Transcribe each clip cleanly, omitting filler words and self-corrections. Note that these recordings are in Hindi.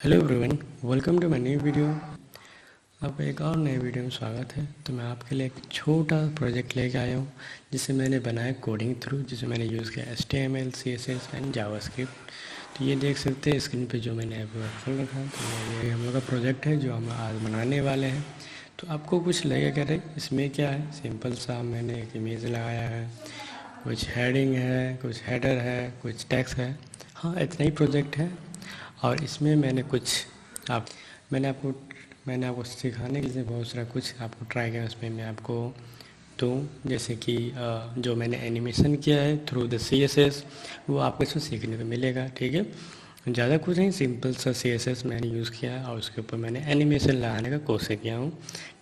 Hello everyone, welcome to my new video. आपका एक और नए वीडियो में स्वागत है। तो मैं आपके लिए एक छोटा प्रोजेक्ट लेके आया हूँ जिसे मैंने बनाया कोडिंग थ्रू, जिसे मैंने यूज़ किया HTML, CSS एंड जावास्क्रिप्ट। तो ये देख सकते हैं स्क्रीन पे जो मैंने अभी खोल रखा है। तो ये हम लोग का प्रोजेक्ट है जो हम आज बनाने वाले हैं। तो आपको कुछ लगेगा क्या रहे इसमें क्या है, सिंपल सा मैंने एक इमेज लगाया है, कुछ हेडिंग है, कुछ हेडर है, कुछ टेक्स्ट है। हाँ, इतना ही प्रोजेक्ट है। और इसमें मैंने आपको सिखाने के लिए बहुत सारा कुछ आपको ट्राई किया। उसमें मैं आपको दूँ जैसे कि जो मैंने एनिमेशन किया है थ्रू द CSS, वो आपको इसमें सीखने को मिलेगा। ठीक है, ज़्यादा कुछ नहीं, सिंपल सा CSS मैंने यूज़ किया है और उसके ऊपर मैंने एनिमेशन लगाने का कोशिश किया हूँ।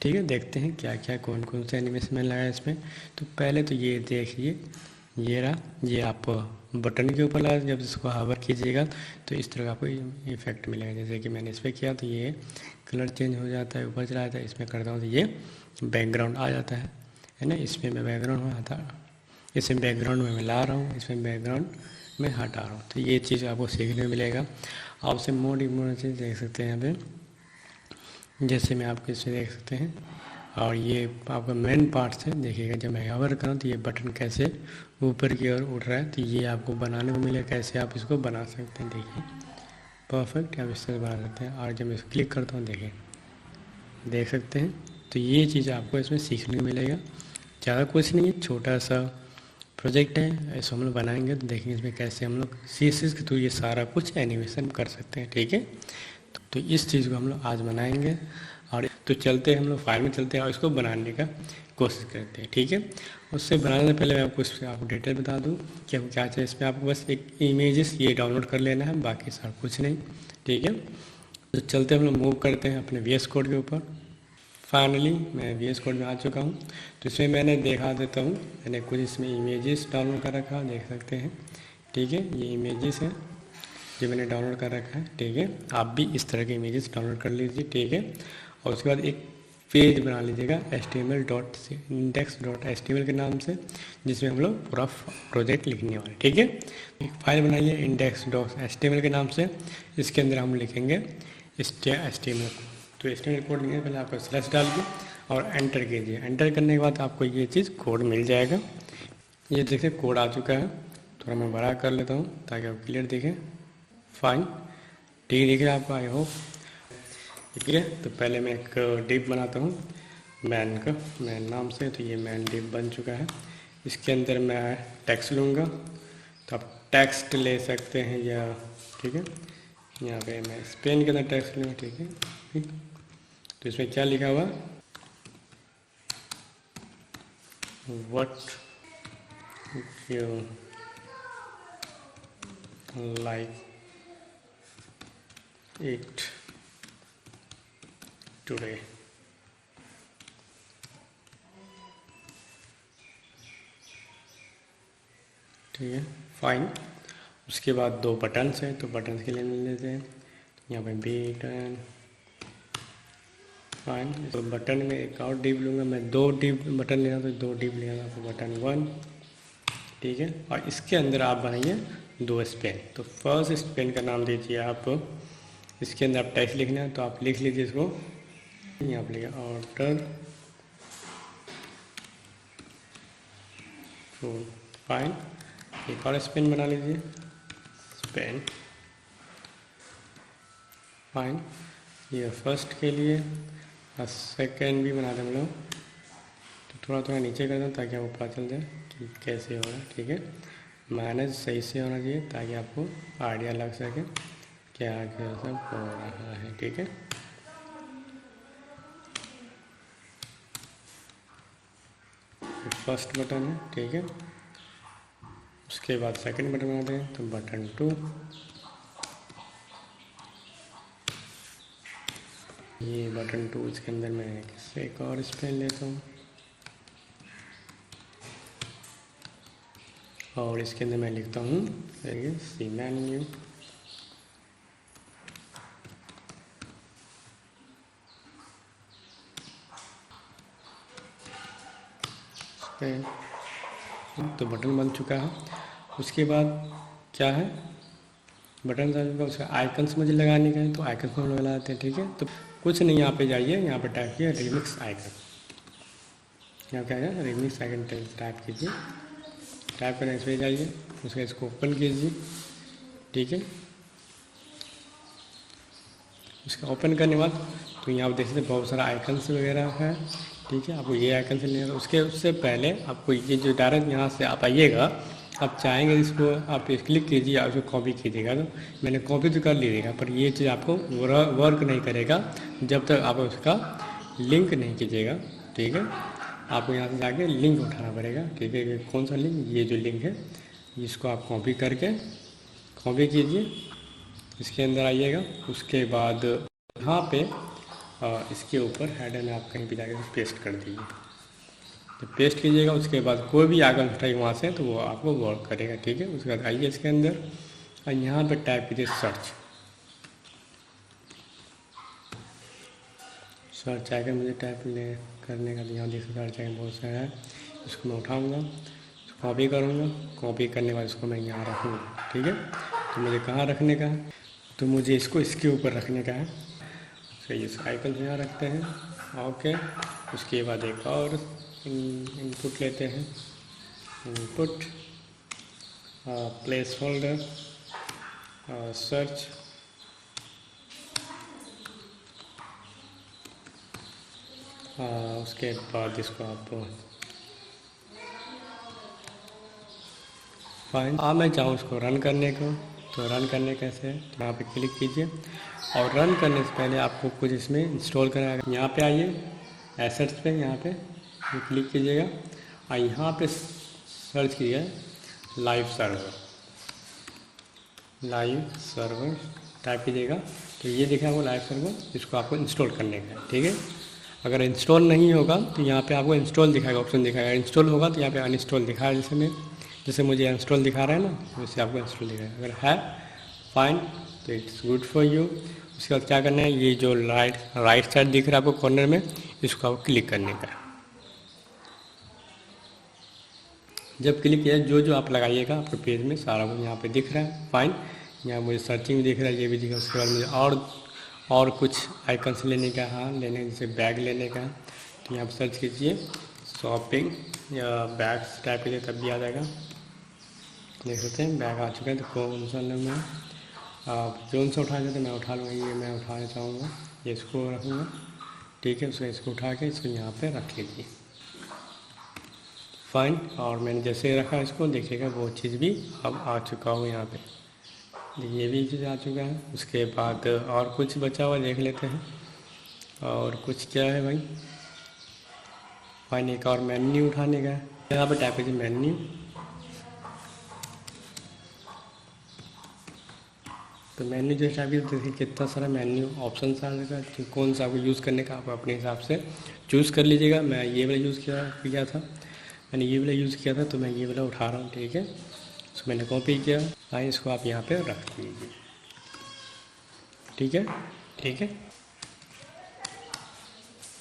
ठीक है, देखते हैं क्या क्या कौन कौन सा एनिमेशन मैंने लगाया इसमें। तो पहले तो ये देखिए, ये रहा, ये आप बटन के ऊपर लगा, जब इसको हावर कीजिएगा तो इस तरह का आपको इफेक्ट मिलेगा। जैसे कि मैंने इस पर किया तो ये कलर चेंज हो जाता है, ऊपर चला जाता है। इसमें करता हूँ तो ये बैकग्राउंड आ जाता है ना। इसमें मैं बैकग्राउंड में आता, इसमें बैकग्राउंड में मैं ला रहा हूँ, इसमें बैकग्राउंड में हटा रहा हूँ। तो ये चीज़ आपको सीखने को मिलेगा। आप उसे मोड इमोड चीज़ देख सकते हैं यहाँ पे, जैसे मैं आपको इसमें देख सकते हैं। और ये आपका मेन पार्ट है, देखिएगा जब मैं कवर करूँ तो ये बटन कैसे ऊपर की ओर उठ रहा है। तो ये आपको बनाने को मिलेगा, कैसे आप इसको बना सकते हैं। देखिए परफेक्ट, आप इस तरह बना सकते हैं। और जब मैं इसको क्लिक करता हूँ, देखिए देख सकते हैं। तो ये चीज़ आपको इसमें सीखने को मिलेगा। ज़्यादा कुछ नहीं है, छोटा सा प्रोजेक्ट है, ऐसा हम लोग बनाएंगे तो देखेंगे इसमें कैसे हम लोग CSS के थ्रू ये सारा कुछ एनिमेशन कर सकते हैं। ठीक है, तो इस चीज़ को हम लोग आज बनाएंगे। और तो चलते हैं, हम लोग फाइल में चलते हैं और इसको बनाने का कोशिश करते हैं। ठीक है, उससे बनाने से पहले मैं आपको डिटेल बता दूं कि आपको क्या चाहिए। इसमें आपको बस एक इमेजेस ये डाउनलोड कर लेना है, बाकी सब कुछ नहीं। ठीक है, तो चलते हम लोग मूव करते हैं अपने VS कोड के ऊपर। फाइनली मैं VS कोड में आ चुका हूँ। तो इसमें मैंने दिखा देता हूँ, मैंने कुछ इसमें इमेजेस डाउनलोड कर रखा है, देख सकते हैं। ठीक है, ये इमेजेस है जो मैंने डाउनलोड कर रखा है। ठीक है, आप भी इस तरह के इमेजेस डाउनलोड कर लीजिए। ठीक है, और उसके बाद एक पेज बना लीजिएगा index.html के नाम से, जिसमें हम लोग पूरा प्रोजेक्ट लिखने वाले। ठीक है, एक फाइल बनाइए index.html के नाम से। इसके अंदर हम लिखेंगे HTML। तो HTML कोड लिखने पहले आपको स्लैश डाल के और एंटर कीजिए। एंटर करने के बाद आपको ये चीज़ कोड मिल जाएगा। ये देखिए कोड आ चुका है। थोड़ा मैं बड़ा कर लेता हूँ ताकि आप क्लियर दिखे। फाइन, ठीक दिख रहा है आपको, आई होप। ठीक है, तो पहले मैं एक डिप बनाता हूँ मैन का, मैन नाम से। तो ये मैन डिप बन चुका है। इसके अंदर मैं टेक्स्ट लूँगा, तो आप टेक्स्ट ले सकते हैं या ठीक है, यहाँ पे मैं स्पेन के अंदर टेक्स्ट लूँगा। ठीक है, ठीक। तो इसमें क्या लिखा हुआ, what you like it today. ठीक है, फाइन। उसके बाद दो बटन्स हैं, तो बटन्स के लिए ले लेते हैं। यहाँ पे बटन, फाइन। तो बटन में एक और डिप लूँगा मैं, दो डिप बटन लेना, तो दो डिप लेना, तो बटन 1। ठीक है, और इसके अंदर आप बनाइए दो स्पेन। तो फर्स्ट स्पेन का नाम दीजिए आप, इसके अंदर आप टेक्स्ट लिखना है तो आप लिख लीजिए इसको, यहाँ पर लिखिए ऑर्डर फुल। फाइन, एक और स्पेन बना लीजिए, स्पेन। फाइन, ये फर्स्ट के लिए। और सेकेंड भी बना दें हम लोग। तो थोड़ा थोड़ा नीचे कर दें ताकि आपको पता चल जाए कि कैसे हो रहा है। ठीक है, मैनेज सही से होना चाहिए ताकि आपको आइडिया लग सके क्या क्या सब हो रहा है। ठीक है, फर्स्ट बटन है। ठीक है, उसके बाद सेकंड बटन बनाते हैं, तो बटन 2। ये बटन 2, इसके अंदर मैं एक और स्पेन लेता हूँ और इसके अंदर मैं लिखता हूँ सी मेन्यू। तो बटन बन चुका है। उसके बाद क्या है, बटन आ चुका, उसका आइकन्स मुझे लगाने का है तो आइकन्स में हम लगा लेते हैं। ठीक है, तो कुछ नहीं, यहाँ पे जाइए, यहाँ पे टाइप किया रिमिक्स आइकन, यहाँ क्या है रिमिक्स आइकन टाइप कीजिए। टाइप करने से जाइए, उसका इसको ओपन कीजिए। ठीक है, उसका ओपन करने के बाद तो यहाँ आप देख सकते हैं बहुत सारा आइकन्स वगैरह है। ठीक है, आपको ये आइकन से लेना, उससे पहले आपको ये जो डायरेक्ट यहाँ से आप आइएगा, आप चाहेंगे इसको आप क्लिक कीजिए और उसको कॉपी कीजिएगा। तो मैंने कॉपी तो कर लीजिएगा, पर ये चीज़ आपको वर्क नहीं करेगा जब तक आप उसका लिंक नहीं कीजिएगा। ठीक है, आपको यहाँ से जाके लिंक उठाना पड़ेगा। ठीक है, कौन सा लिंक, ये जो लिंक है इसको आप कॉपी करके कॉपी कीजिए, इसके अंदर आइएगा। उसके बाद यहाँ पे इसके ऊपर हेडर में आप कहीं भी जाकर पेस्ट कर दीजिए। तो पेस्ट कीजिएगा, उसके बाद कोई भी आइकन उठाइए वहाँ से तो वो आपको वर्क करेगा। ठीक है, उसके बाद आइए इसके अंदर और यहाँ पे टाइप कीजिए सर्च। सर्च आइकन मुझे टाइप करने का, यहाँ देखिए सर्च आइकन बहुत सारा है। इसको मैं उठाऊँगा, कॉपी करूँगा, कॉपी करने के बाद इसको मैं यहाँ रखूँगा। ठीक है, तो मुझे कहाँ रखने का है, तो मुझे इसको इसके ऊपर रखने का है। तो इस आइकन यहाँ रखते हैं। ओके, उसके बाद एक और इनपुट लेते हैं, इनपुट प्लेस होल्डर सर्च, उसके बाद इसको आप फाइन। मैं चाहूँ उसको रन करने को, तो रन करने कैसे है, तो यहाँ पे क्लिक कीजिए और रन करने से पहले आपको कुछ इसमें इंस्टॉल करना है। यहाँ पे आइए एसेट्स पे, यहाँ पे क्लिक कीजिएगा और यहाँ पे सर्च कीजिएगा लाइव सर्वर टाइप कीजिएगा। तो ये देखिए आपको लाइव सर्वर, इसको आपको इंस्टॉल करने का है। ठीक है, अगर इंस्टॉल नहीं होगा तो यहाँ पे आपको इंस्टॉल दिखाएगा, ऑप्शन दिखाएगा। इंस्टॉल होगा तो यहाँ पे अनइंस्टॉल दिखाएगा, जैसे मुझे इंस्टॉल दिखा रहा है ना, वैसे आपको इंस्टॉल दिखाएगा। अगर है फाइन तो इट्स गुड फॉर यू। उसके बाद क्या करना है, ये जो राइट साइड दिख रहा है आपको कॉर्नर में, इसको आपको क्लिक करने का है। जब क्लिक किया, जो आप लगाइएगा आपके पेज में सारा कुछ यहाँ पे दिख रहा है। फाइन, यहाँ मुझे सर्चिंग दिख रहा है, ये भी दिख रहा है। उसके बाद मुझे और कुछ आइकन्स लेने का है, जैसे बैग लेने का, तो यहाँ पर सर्च कीजिए शॉपिंग या बैग्स टाइप कीजिए, तब भी आ जाएगा। देख सकते हैं बैग आ चुका है। तो कौन सा लेना है, आप जोन से उठा देते, मैं उठा लूँगा, ये मैं उठाना चाहूँगा, ये इसको रखूँगा। ठीक है, इसको उठा के इसको यहाँ पे रख लीजिए। फाइन, और मैंने जैसे रखा इसको देखिएगा वो चीज़ भी अब आ चुका हो यहाँ पे, ये भी चीज़ आ चुका है। उसके बाद और कुछ बचा हुआ देख लेते हैं, और कुछ क्या है भाई। फाइन, एक और मेन्यू उठाने का है, यहाँ पे टाइप कीजिए मेन्यू। तो मेन्यू जैसे टाइप कीजिए, देखिए कितना सारा मेन्यू ऑप्शन आ जाएगा, तो कौन सा आपको यूज़ करने का आप अपने हिसाब से चूज़ कर लीजिएगा। मैं ये वाला यूज़ किया था, मैंने ये वाला यूज़ किया था, तो मैं ये वाला उठा रहा हूँ। ठीक है, इसको मैंने कॉपी किया, फाइन, इसको आप यहाँ पे रख दीजिए। ठीक है, ठीक है,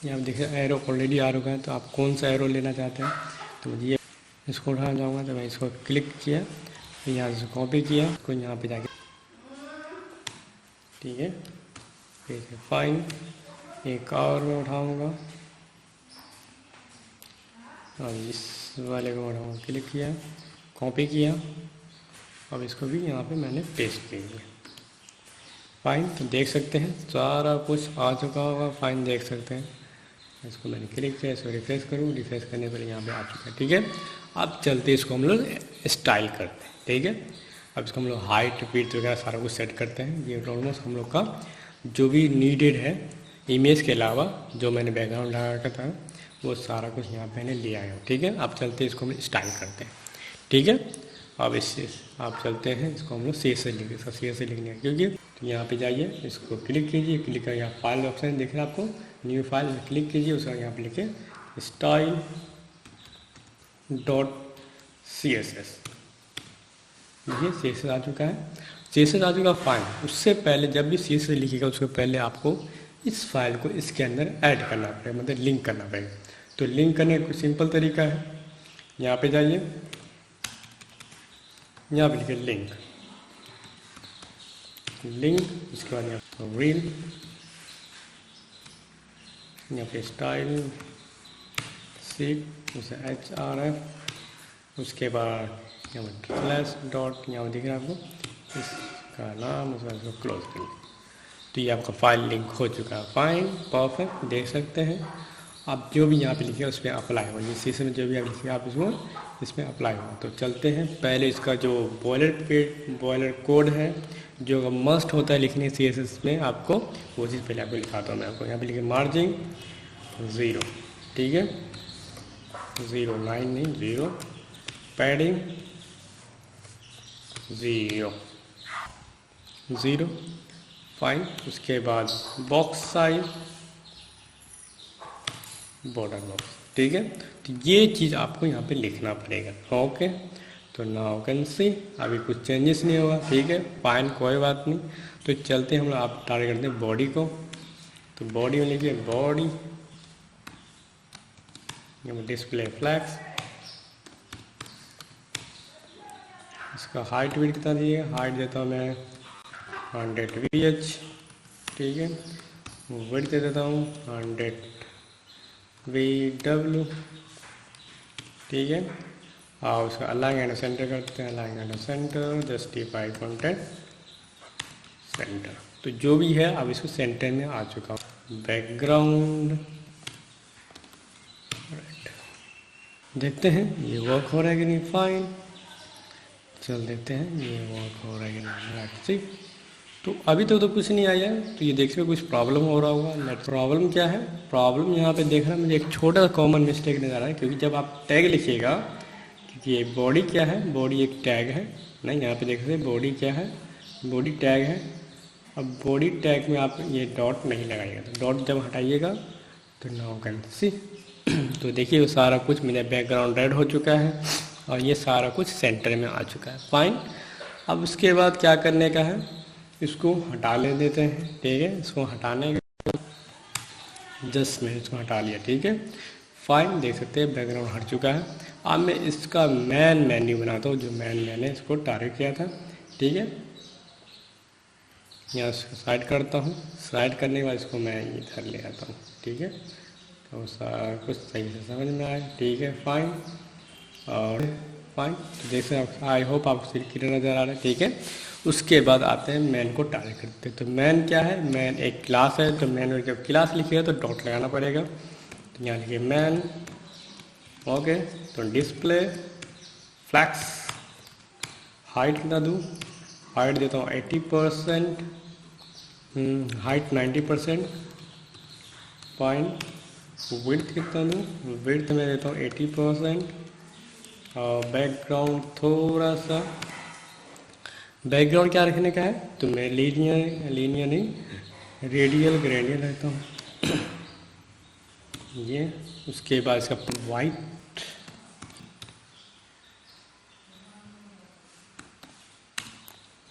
यहाँ देखिए एरो ऑलरेडी आ रखा है, तो आप कौन सा एरो लेना चाहते हैं, तो मुझे ये इसको उठाना चाहूँगा, तो मैं इसको क्लिक किया, यहाँ से कॉपी किया, इसको यहाँ पे जाके, ठीक है, फाइन, एक और मैं उठाऊँगा और इस वाले को उठाऊँगा, क्लिक किया, कॉपी किया, अब इसको भी यहाँ पे मैंने पेस्ट कर दिया। फाइन, तो देख सकते हैं सारा कुछ आ चुका होगा। फाइन, देख सकते हैं, इसको मैंने क्लिक किया, इसको रिफ्रेश करूँ, रिफ्रेश करने पर यहाँ पे आ चुका है। ठीक है, अब चलते इसको हम लोग स्टाइल करते हैं। ठीक है, अब इसको हम लोग हाइट विड्थ वगैरह सारा कुछ सेट करते हैं। ये ऑलमोस्ट हम लोग का जो भी नीडेड है, इमेज के अलावा जो मैंने बैकग्राउंड लगा रखा था वो सारा कुछ यहाँ पे मैंने ले आया हूँ। ठीक है, अब चलते इसको हम स्टाइल करते हैं। ठीक है, अब इससे आप चलते हैं, इसको हम लोग सी से लिखें, सी से लिखने है क्योंकि, तो यहाँ पे जाइए, इसको क्लिक कीजिए, क्लिक कर यहाँ फाइल ऑप्शन दिख रहा है आपको, न्यू फाइल में क्लिक कीजिए, उसका यहाँ पे लिखे style.css। देखिए CSS आ चुका है, CSS आ चुका फाइल। उससे पहले जब भी CSS लिखिएगा उसके पहले आपको इस फाइल को इसके अंदर ऐड करना पड़ेगा, मतलब लिंक करना पड़ेगा। तो लिंक करने का सिंपल तरीका है, यहाँ पे जाइए, यहाँ पे लिखिए लिंक, लिंक, उसके बाद यहाँ रील, यहाँ पे स्टाइल सीट, उसे HRF, उसके बाद यहाँ पर स्लैश डॉट यहाँ दिख रहा है आपको, इसका नाम, उसके बाद इसको क्लोज कर लें। तो ये आपका फाइल लिंक हो चुका है। फाइन, परफेक्ट, देख सकते हैं आप जो भी यहाँ पे लिखे उस पर अप्लाई हो, ये शीशे में जो भी आप लिखे आप इसको इसमें अप्लाई हो। तो चलते हैं, पहले इसका जो बॉयलर कोड है जो मस्ट होता है लिखने CSS में आपको, वो चीज़ पहले आपको लिखाता हूँ मैं आपको। यहाँ पे लिखे मार्जिन 0, ठीक है, 0 लाइन नहीं 0, पैडिंग 0, फाइन। उसके बाद बॉक्स साइज, बॉर्डर बॉक्स, ठीक है। तो ये चीज़ आपको यहाँ पे लिखना पड़ेगा। ओके, तो नाउ कैन सी अभी कुछ चेंजेस नहीं होगा, ठीक है, फाइन, कोई बात नहीं। तो चलते हम लोग, आप टारगेट करते हैं बॉडी को, तो बॉडी में लिखिए बॉडी, डिस्प्ले फ्लैक्स, इसका हाइट विड्थ कितना दिए, हाइट देता हूँ मैं 100 VH, ठीक है, विड्थ दे देता हूँ 100 VW, ठीक है। और उसका अलाइन एंड सेंटर करते हैं, align and centre, justify content centre. तो जो भी है अब इसको सेंटर में आ चुका हूँ। बैकग्राउंड, राइट, देखते हैं ये वर्क हो रहा है कि नहीं। फाइन, चल देते हैं ये वर्क हो रहा है कि नहीं। राइट, ठीक। तो अभी तक तो कुछ नहीं आया है, तो ये देखने में कुछ प्रॉब्लम हो रहा होगा। प्रॉब्लम क्या है, प्रॉब्लम यहाँ पे देख रहा है मुझे एक छोटा सा कॉमन मिस्टेक नज़र आ रहा है, क्योंकि जब आप टैग लिखिएगा, क्योंकि ये बॉडी क्या है, बॉडी एक टैग है, नहीं यहाँ पे देख रहे हैं बॉडी क्या है, बॉडी टैग है। अब बॉडी टैग में आप ये डॉट नहीं लगाइएगा, तो डॉट जब हटाइएगा तो नाउ कैन सी तो देखिए वो सारा कुछ मेरा बैकग्राउंड रेड हो चुका है और ये सारा कुछ सेंटर में आ चुका है। फाइन, अब उसके बाद क्या करने का है, इसको हटा ले देते हैं, ठीक है। इसको हटाने के जस्ट मैंने इसको हटा लिया, ठीक है। फाइन, देख सकते हैं बैकग्राउंड हट चुका है। अब मैं इसका मेन मेन्यू बनाता हूँ, जो मैंने इसको टारगेट किया था, ठीक है। यहाँ इसको साइड करता हूँ, साइड करने के बाद इसको मैं इधर ले आता हूँ, ठीक है। तो सारा कुछ सही से समझ में आए, ठीक है। फाइन, और फाइन, तो देख सकते हैं, आई होप आपको क्लियर नज़र आ रहा है, ठीक है। उसके बाद आते हैं मैन को टारगेट करते हैं। तो मैन क्या है, मैन एक क्लास है, तो मैन में जब क्लास लिखिएगा तो डॉट लगाना पड़ेगा। तो यहाँ लिखिए मैन, ओके। तो डिस्प्ले फ्लैक्स, हाइट कितना दूँ, हाइट देता हूँ 80%, हाइट 90%, फाइन। विड्थ कितना दूँ, विड्थ में देता हूँ 80%, और बैकग्राउंड थोड़ा सा, बैकग्राउंड क्या रखने का है, तो मैं लीनियर नहीं रेडियल ग्रेडियल रहता हूँ ये। उसके बाद इसका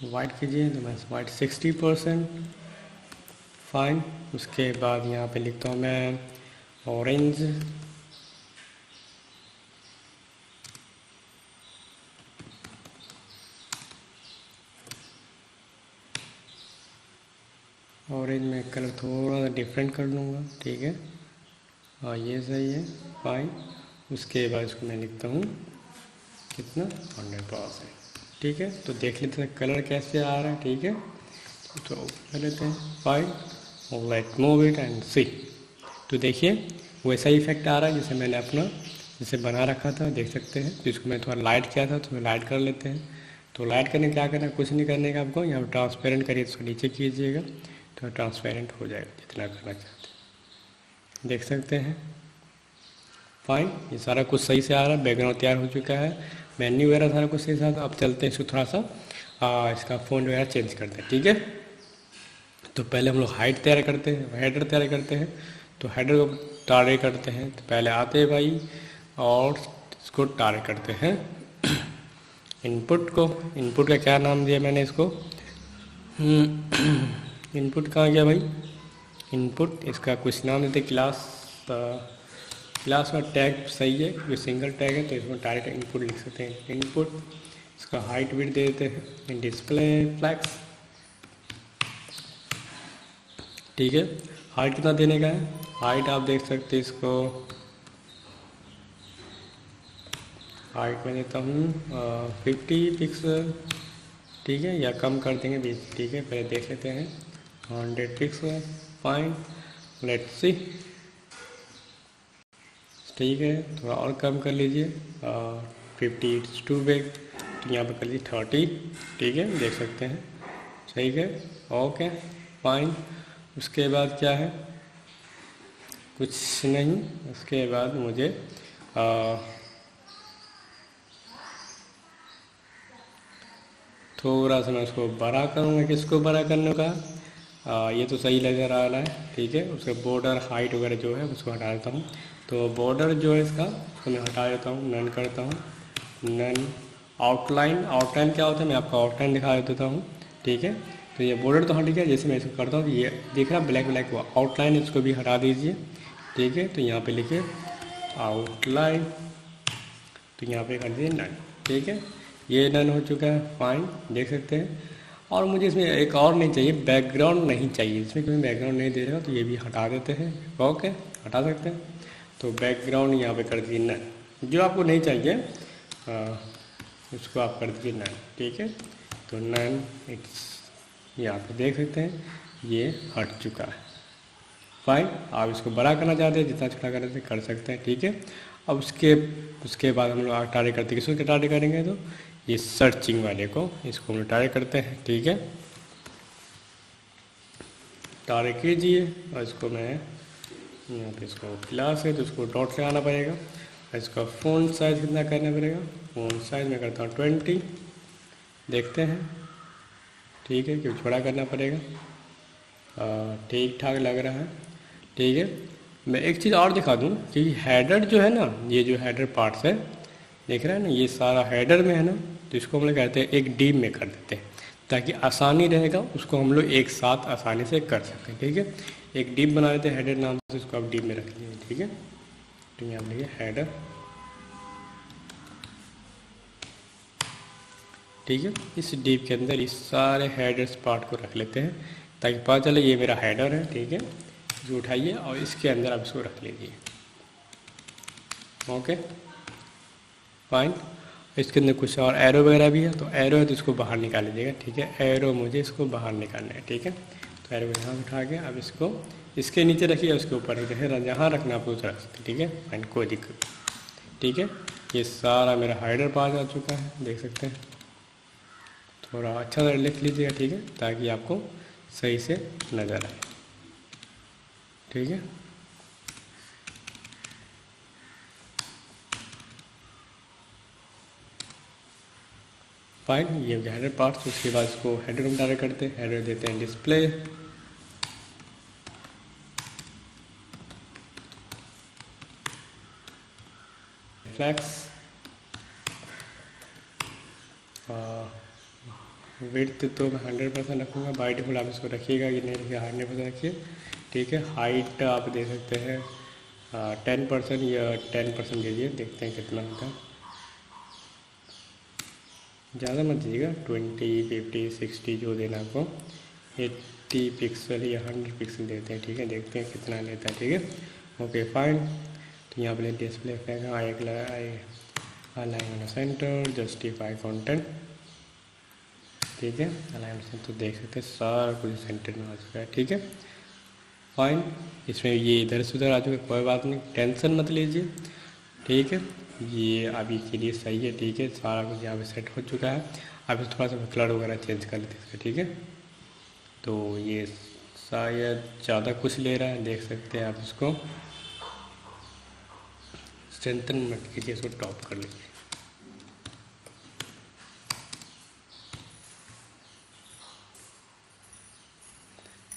वाइट कीजिए, तो मैं वाइट 60%, फाइन। उसके बाद यहाँ पे लिखता हूँ मैं ऑरेंज, ऑरेंज में कलर थोड़ा सा डिफरेंट कर लूँगा, ठीक है। हाँ ये सही है, फाइन। उसके बाद इसको मैं लिखता हूँ कितना 100%, ठीक है। तो देख लेते हैं कलर कैसे आ रहा है, ठीक है। तो कर लेते हैं, fine, let move it and see. तो देखिए वैसा ही इफेक्ट आ रहा है जैसे मैंने अपना जैसे बना रखा था, देख सकते हैं। तो इसको मैं थोड़ा लाइट किया था, तो लाइट कर लेते हैं। तो लाइट करने क्या करना है, कुछ नहीं करने का आपको, यहाँ पर ट्रांसपेरेंट करिए, इसको नीचे कीजिएगा तो ट्रांसपेरेंट हो जाएगा जितना करना चाहते हैं, देख सकते हैं। फाइन, ये सारा कुछ सही से आ रहा है, बैकग्राउंड तैयार हो चुका है, मेन्यू वगैरह सारा कुछ सही से। अब चलते हैं इसको थोड़ा सा इसका फ़ॉन्ट वगैरह चेंज करते हैं, ठीक है। तो पहले हम लोग हाइट तैयार करते हैं, हेडर तैयार करते हैं। तो हेडर को टारगेट करते हैं, तो पहले आते हैं भाई और इसको टारगेट करते हैं इनपुट को। इनपुट का क्या नाम दिया मैंने इसको, इनपुट कहाँ गया भाई, इनपुट, इसका कुछ नाम देते क्लास। क्लास का टैग सही है क्योंकि सिंगल टैग है, तो इसमें डायरेक्ट इनपुट लिख सकते हैं, इनपुट। इसका हाइट विड्थ दे देते हैं, डिस्प्ले फ्लैक्स, ठीक है। हाइट कितना देने का है, हाइट आप देख सकते हैं इसको, हाइट में देता हूँ 50 पिक्सल, ठीक है, या कम कर देंगे 20, ठीक है। पहले देख लेते हैं 100 पिक्सल, फाइन, लेट्स सी, ठीक है। थोड़ा और कम कर लीजिए 50 इट्स टू बिग, तो यहाँ पर कर लीजिए 30, ठीक है, देख सकते हैं, ठीक है, ओके फाइन। उसके बाद क्या है, कुछ नहीं, उसके बाद मुझे थोड़ा सा मैं उसको बड़ा करूँगा, किसको बड़ा करने का, ये तो सही नज़र आ रहा है, ठीक है। उसका बॉर्डर हाइट वगैरह जो है उसको हटा देता हूँ, तो बॉर्डर जो है इसका उसको मैं हटा देता हूँ, नन करता हूँ, नन। आउटलाइन, आउटलाइन क्या होता है मैं आपको आउटलाइन दिखा देता हूँ, ठीक है। तो ये बॉर्डर तो हट गया, जैसे मैं इसको करता हूँ ये दिख रहा ब्लैक ब्लैक हुआ, आउटलाइन इसको भी हटा दीजिए, ठीक है। तो यहाँ पे लिखिए आउटलाइन, तो यहाँ पे कर दीजिए नन, ठीक है। ये डन हो चुका है, फाइन, देख सकते हैं। और मुझे इसमें एक और नहीं चाहिए, बैकग्राउंड नहीं चाहिए इसमें, क्योंकि बैकग्राउंड नहीं दे रहा, तो ये भी हटा देते हैं, ओके, हटा सकते हैं। तो बैकग्राउंड यहाँ पे कर दीजिए नन, जो आपको नहीं चाहिए उसको आप कर दीजिए नन, ठीक है। तो नन, इट्स, यहाँ पे देख सकते हैं ये हट चुका है, फाइन। आप इसको बड़ा करना चाहते हैं, जितना छोटा करना कर सकते हैं, ठीक है। अब उसके बाद हम लोग टारे करते हैं, किसको टारे करेंगे, तो ये सर्चिंग वाले को, इसको हम लोग टारे करते हैं, ठीक है। टारे कीजिए, और इसको मैं यहाँ पे इसको क्लास है तो इसको डॉट लगाना पड़ेगा, और इसका फ़ॉन्ट साइज़ कितना करना पड़ेगा, फ़ॉन्ट साइज़ मैं करता हूँ 20, देखते हैं, ठीक है, क्योंकि छोटा करना पड़ेगा, ठीक ठाक लग रहा है, ठीक है। मैं एक चीज़ और दिखा दूँ कि हेडर जो है ना, ये जो हेडर पार्ट्स है, देख रहे हैं ना, ये सारा हेडर में है ना, तो इसको हम लोग कहते हैं एक डिप में कर देते हैं, ताकि आसानी रहेगा, उसको हम लोग एक साथ आसानी से कर सकते हैं, ठीक है। एक डिप बना लेते हैं हेडर नाम से, इसको आप डिप में रख लीजिए, ठीक है। तो यहाँ लिखिए हेडर, ठीक है। इस डिप के अंदर इस सारे हेडर्स पार्ट को रख लेते हैं, ताकि पता चले ये मेरा हेडर है, ठीक है। इसको उठाइए और इसके अंदर आप इसको रख लीजिए, ओके फाइन। इसके अंदर कुछ और एरो वगैरह भी है, तो एरो है तो इसको बाहर निकाल लीजिएगा, ठीक है। एरो मुझे इसको बाहर निकालना है, ठीक है। तो एरो को यहाँ उठा के अब इसको इसके नीचे रखिए, उसके ऊपर रखिए, जहाँ रखना आपको उसे रख सकते, ठीक है, फाइन, कोई दिक्कत, ठीक है। ये सारा मेरा हाइडर पास आ चुका है, देख सकते हैं। थोड़ा अच्छा सा लिख लीजिएगा, ठीक है, ताकि आपको सही से नज़र आए, ठीक है। फाइन, ये हेडर पार्ट्स, उसके बाद इसको हेडर में डायरेक्ट करते हैं, हेडर देते हैं डिस्प्ले, फ्लैक्स, विड्थ तो मैं 100% रखूँगा, बाई डिफ़ॉल्ट आप इसको रखिएगा कि नहीं रखिए, 100% रखिए, ठीक है। हाइट आप दे सकते हैं 10% या 10% दीजिए, देखते हैं कितना होता है, ज़्यादा मत दीजिएगा, 20, 50, 60 जो देना आपको, 80 पिक्सल या 100 पिक्सल देते हैं, ठीक है, देखते हैं कितना लेता है, ठीक है, ओके फाइन। तो यहाँ पर डिस्प्ले फेंका, आई अलाइन सेंटर, जस्टिफाई कंटेंट, ठीक है, अलाइन से तो देख सकते हैं सारा कुछ सेंटर में आ चुका है, ठीक है, फाइन। इसमें ये इधर से उधर आ चुका है, कोई बात नहीं, टेंशन मत लीजिए, ठीक है। ये अभी के लिए सही है, ठीक है, सारा कुछ यहाँ पे सेट हो चुका है। अब इस थोड़ा सा कलर वगैरह चेंज कर लेते हैं इसका, ठीक है। तो ये शायद ज़्यादा कुछ ले रहा है, देख सकते हैं आप इसको, स्ट्रेंथन मत कीजिए, इसको टॉप कर लीजिए,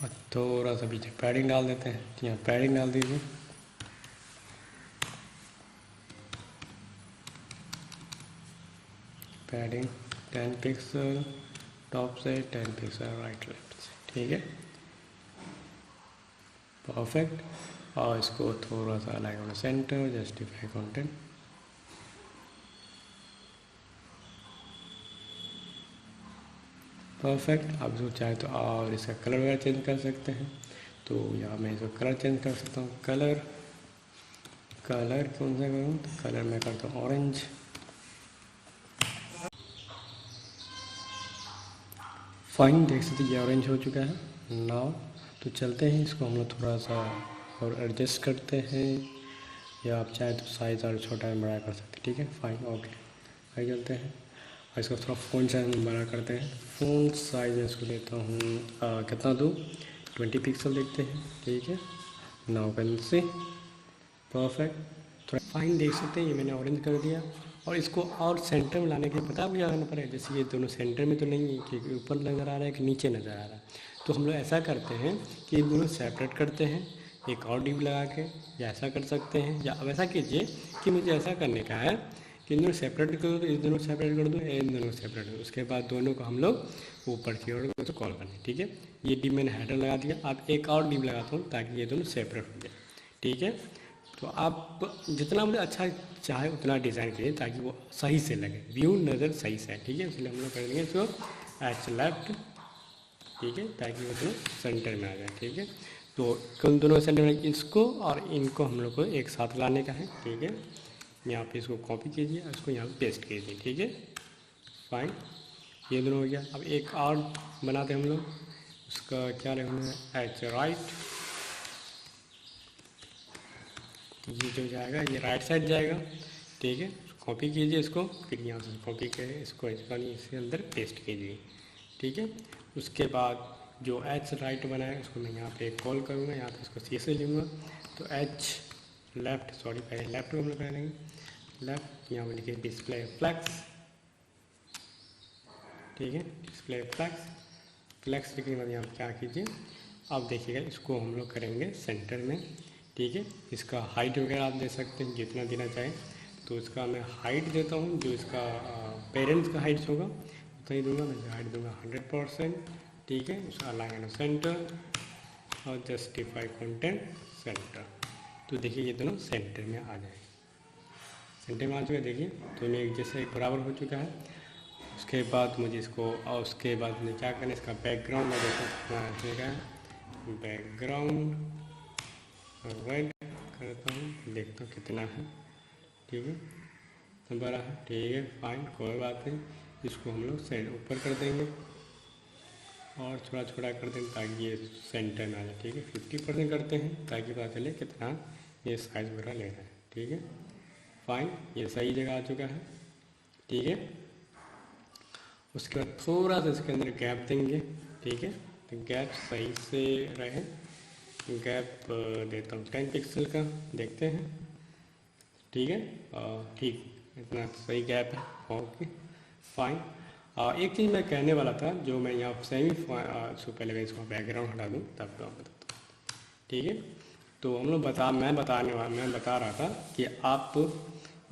और थोड़ा सा पीछे पैडिंग डाल देते हैं, तो यहाँ पैडिंग डाल दीजिए, पैडिंग 10 पिक्सल टॉप से, 10 पिक्सल राइट लेफ्ट से, ठीक है, परफेक्ट। और इसको थोड़ा सा align on centre, justify content, perfect. आप इसको चाहे तो और इसका कलर वगैरह चेंज कर सकते हैं, तो यहाँ मैं इसका कलर चेंज कर सकता हूँ। कलर कौन सा करूँ, तो कलर मैं करता हूँ ऑरेंज। फाइन, देख सकते ये ऑरेंज हो चुका है नाउ। तो चलते हैं, इसको हम लोग थोड़ा सा और एडजस्ट करते हैं, या आप चाहे तो साइज़ और छोटा या बड़ा कर सकते हैं। ठीक है, फाइन, ओके। आगे चलते हैं और इसको थोड़ा फ़ोन साइज बड़ा करते हैं। फ़ोन साइज इसको देता हूँ कितना दूँ, 20 पिक्सल देखते हैं। ठीक है, नाउ कैन सी परफेक्ट। थोड़ा फाइन, देख सकते हैं ये मैंने ऑरेंज कर दिया। और इसको और सेंटर में लाने के लिए पता क्या करना पड़ेगा, जैसे ये दोनों सेंटर में तो नहीं है कि ऊपर नज़र आ रहा है कि नीचे नज़र आ रहा है। तो हम लोग ऐसा करते हैं कि इन दोनों सेपरेट करते हैं एक और डिव लगा के, या ऐसा कर सकते हैं, या अब ऐसा कीजिए कि मुझे ऐसा करने का है कि इन दोनों सेपरेट कर दो, तो इस दोनों सेपरेट कर दो, इन दोनों सेपरेट कर दो। उसके बाद दोनों को हम लोग ऊपर की ओर कॉल करने। ठीक है, ये डिव मैंने हेडर लगा दिया। आप एक और डिव लगाता हूँ ताकि ये दोनों सेपरेट हो जाए। ठीक है, तो आप जितना मुझे अच्छा चाहे उतना डिज़ाइन करिए ताकि वो सही से लगे, व्यू नज़र सही से है। ठीक है, इसलिए हम लोग कर देंगे इसको एच लेफ्ट। ठीक है, ताकि वो दोनों सेंटर में आ जाए। ठीक है, तो कौन दोनों सेंटर में, इसको और इनको हम लोग को एक साथ लाने का है। ठीक है, यहाँ पे इसको कॉपी कीजिए और इसको यहाँ पे पेस्ट कीजिए। ठीक है, फाइन, ये दोनों हो गया। अब एक और बनाते हैं हम लोग, उसका क्या रखना है, एच राइट। ये जो जाएगा ये राइट साइड जाएगा। ठीक है, कॉपी कीजिए इसको, फिर यहाँ से कॉपी करें इसको, इसके अंदर पेस्ट कीजिए। ठीक है, उसके बाद जो एच राइट बना है उसको मैं यहाँ पे कॉल करूँगा, यहाँ पे इसको सी से लूँगा। तो एच लेफ्ट, सॉरी पहले लेफ्ट को हम लोग करेंगे, लेफ्ट यहाँ पर लिखिए डिस्प्ले फ्लैक्स। ठीक है, डिस्प्ले फ्लैक्स लिखने के बाद यहाँ क्या कीजिए, अब देखिएगा इसको हम लोग करेंगे सेंटर में। ठीक है, इसका हाइट वगैरह आप दे सकते हैं जितना देना चाहें। तो इसका मैं हाइट देता हूँ, जो इसका पेरेंट्स का हाइट होगा उतना ही दूंगा। मैं हाइट दूंगा 100%। ठीक है, उसका अलाइन सेंटर और जस्टिफाई कंटेंट सेंटर। तो देखिए ये दोनों सेंटर में आ जाए, सेंटर में आ चुका है। देखिए दोनों एक जैसे बराबर हो चुका है। उसके बाद मुझे इसको, और उसके बाद मुझे क्या करना है, इसका बैकग्राउंड मैं देखा बैकग्राउंड रेड करता हूँ, देखता हूँ कितना है। ठीक है, बड़ा है। ठीक है, फाइन, कोई बात नहीं। इसको हम लोग ऊपर कर देंगे और थोड़ा छोटा कर देंगे ताकि ये सेंटर में आ जाए। ठीक है, 50% करते हैं ताकि पता चले कितना ये साइज़ वगैरह ले रहा है। ठीक है, फाइन, ये सही जगह आ चुका है। ठीक है, उसके बाद थोड़ा सा इसके अंदर गैप देंगे। ठीक है, तो गैप सही से रहे, गैप देता हूँ 10 पिक्सल का, देखते हैं। ठीक है, ठीक, इतना सही गैप है। Okay, fine. एक चीज़ मैं कहने वाला था, जो मैं यहाँ सेमी इसको पहले मैं इसको बैकग्राउंड हटा दूँ तब तो आप बताता हूँ। ठीक है, तो हम लोग मैं बता रहा था कि आप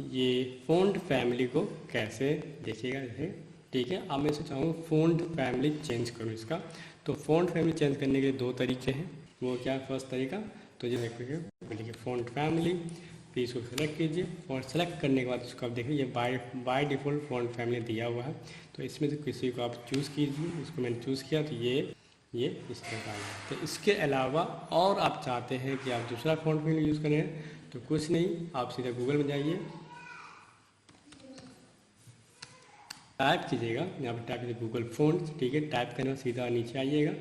ये फ़ॉन्ट फैमिली को कैसे देखिएगा जैसे। ठीक है, अब मैं इसे चाहूँगा फ़ॉन्ट फैमिली चेंज करूँ इसका। तो फ़ॉन्ट फैमिली चेंज करने के 2 तरीके हैं। वो क्या है, फर्स्ट तरीका, तो ये देखिए फ़ॉन्ट फैमिली, फिर इसको सेलेक्ट कीजिए और सेलेक्ट करने के बाद उसको आप देखिए ये बाय डिफ़ॉल्ट फ़ॉन्ट फैमिली दिया हुआ है। तो इसमें से किसी को आप चूज़ कीजिए। इसको मैंने चूज़ किया तो ये इस तरह है। तो इसके अलावा और आप चाहते हैं कि आप दूसरा फ़ॉन्ट फैमिली यूज़ करें, तो कुछ नहीं, आप सीधा गूगल में जाइए, टाइप कीजिएगा, यहाँ पर टाइप कीजिए गूगल फ़ॉन्ट्स। ठीक है, टाइप करने में सीधा नीचे आइएगा।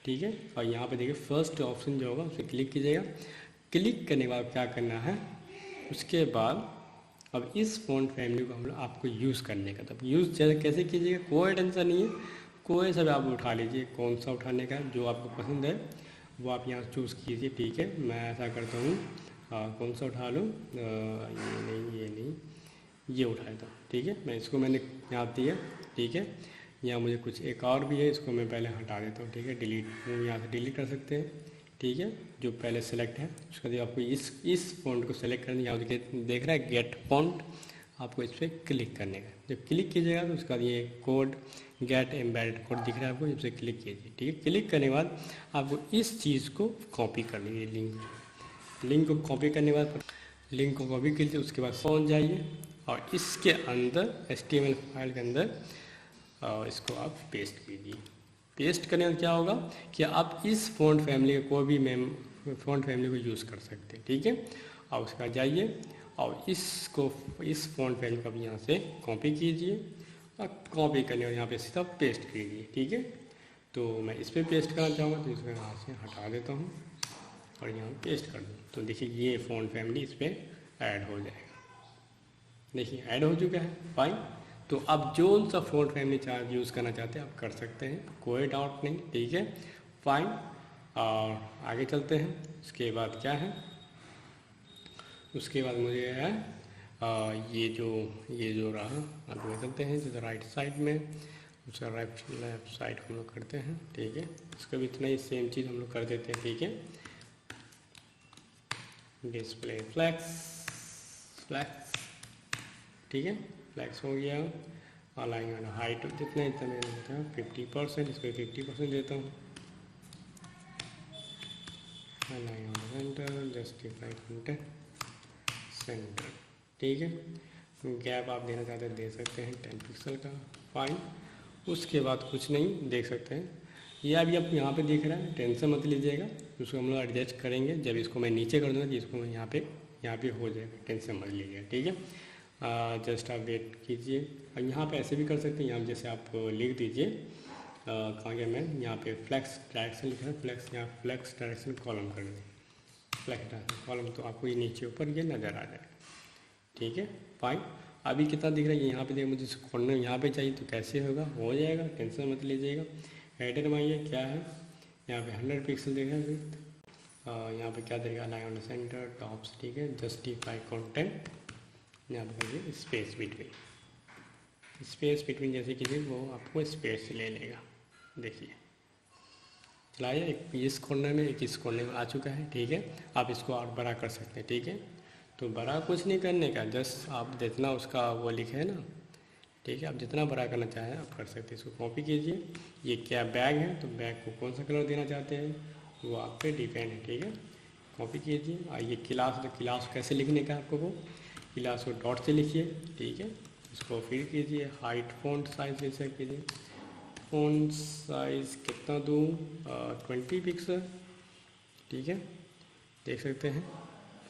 ठीक है, और यहाँ पे देखिए फर्स्ट ऑप्शन जो होगा उस पर क्लिक कीजिएगा। क्लिक करने के बाद क्या करना है, उसके बाद अब इस फ़ॉन्ट फैमिली को हम लोग आपको यूज़ करने का, तब यूज़ कैसे कीजिएगा, कोई टेंशन नहीं है, कोई सा भी आप उठा लीजिए, कौन सा उठाने का जो आपको पसंद है वो आप यहाँ चूज़ कीजिए। ठीक है, मैं ऐसा करता हूँ, कौन सा उठा लूँ, ये नहीं, ये उठा लेता हूँ। ठीक है, मैं इसको मैंने यहाँ दिया। ठीक है, यहाँ मुझे कुछ एक और भी है, इसको मैं पहले हटा देता हूँ। ठीक है, डिलीट, यहाँ से डिलीट कर सकते हैं। ठीक है, जो पहले सेलेक्ट है उसका बाद आपको इस फ़ॉन्ट को सेलेक्ट करना, यहाँ देख रहा है गेट फ़ॉन्ट, आपको इस पर क्लिक करने का। जब क्लिक कीजिएगा तो उसका ये कोड गेट एम्बेडेड कोड दिख रहा है आपको, जब से क्लिक कीजिए। ठीक है, क्लिक करने के बाद आपको इस चीज़ को कॉपी कर लीजिए, लिंक को कॉपी करने के बाद लिंक को कॉपी कीजिए। उसके बाद पहुँच जाइए और इसके अंदर HTML फाइल के अंदर इसको आप पेस्ट कीजिए। पेस्ट करने का क्या होगा कि आप इस फ़ॉन्ट फैमिली को भी फ़ॉन्ट फैमिली को यूज़ कर सकते हैं, ठीक है। और उसके बाद जाइए और इस फ़ॉन्ट फैमिली का भी यहाँ से कॉपी कीजिए और कॉपी करने और यहाँ पे सीधा पेस्ट कीजिए, ठीक है। तो मैं इस पर पेस्ट करना चाहूँगा तो इसको यहाँ से हटा देता हूँ और यहाँ पेस्ट कर दूँ। तो देखिए ये फ़ॉन्ट फैमिली इस पर ऐड हो जाएगा। देखिए ऐड हो चुका है, फाइन। तो आप जो सा फ़ॉन्ट फैमिली चार्ज यूज़ करना चाहते हैं आप कर सकते हैं, कोई डाउट नहीं, ठीक है, फाइन। और आगे चलते हैं। उसके बाद क्या है, उसके बाद मुझे है ये जो रहा, आगे चलते हैं जो राइट साइड में, उसका लेफ्ट साइड हम लोग करते हैं, ठीक है। इसका भी इतना ही सेम चीज़ हम लोग कर देते हैं, ठीक है। डिस्प्ले फ्लैक्स, ठीक है, फ्लैक्स हो गया। अलाइन एंड हाइट जितना इतना मैंने बताया 50%, इसको 50% देता हूँ। Align on centre, justify content centre, ठीक है। गैप आप देना चाहते हैं दे सकते हैं 10 पिक्सल का, फाइन। उसके बाद कुछ नहीं, देख सकते हैं ये अभी आप यहाँ पे देख रहे हैं, टेंशन मत लीजिएगा, उसको हम लोग एडजस्ट करेंगे। जब इसको मैं नीचे कर दूँगा तो इसको मैं यहाँ पे हो जाएगा, टेंशन मत लीजिएगा, ठीक है। जस्ट आप वेट कीजिए। और यहाँ पे ऐसे भी कर सकते हैं, यहाँ जैसे आप लिख दीजिए कहाँ गया मैं, यहाँ पे फ्लैक्स डायरेक्शन लिखा है, फ्लैक्स, यहाँ फ्लैक्स डायरेक्शन कॉलम कर दें, फ्लैक्स डायरेक्शन कॉलम, तो आपको ये नीचे ऊपर ये नज़र आ जाएगा, ठीक है, फाइन। अभी कितना दिख रहा है, यहाँ पे देखिए मुझे कॉर्नर यहाँ पे चाहिए तो कैसे होगा, हो जाएगा, टेंशन मत लीजिएगा। हेडर में आइए, क्या है यहाँ पे 100 पिक्सल देगा विथ, यहाँ पे क्या देगा, अलाइन सेंटर टॉप्स, ठीक है, जस्टिफाई कंटेंट, यहाँ पर करिए स्पेस बिटवीन जैसे कीजिए वो आपको स्पेस ले लेगा। देखिए चलाइए, एक इस कॉर्नर में एक इस कॉर्नर में आ चुका है, ठीक है। आप इसको और बड़ा कर सकते हैं, ठीक है। तो बड़ा कुछ नहीं करने का, जस्ट आप जितना उसका वो लिखे है ना, ठीक है, आप जितना बड़ा करना चाहें आप कर सकते हैं। इसको कॉपी कीजिए। ये क्या बैग है, तो बैग को कौन सा कलर देना चाहते हैं वो आप पे डिपेंड है, ठीक है। कॉपी कीजिए। और ये क्लास, तो क्लास कैसे लिखने का आपको, वो क्लास को डॉट से लिखिए, ठीक है। इसको फिर कीजिए, हाइट फ़ॉन्ट साइज जैसे कीजिए, फ़ॉन्ट साइज़ कितना दूँ, 20 पिक्सल, ठीक है, देख सकते हैं,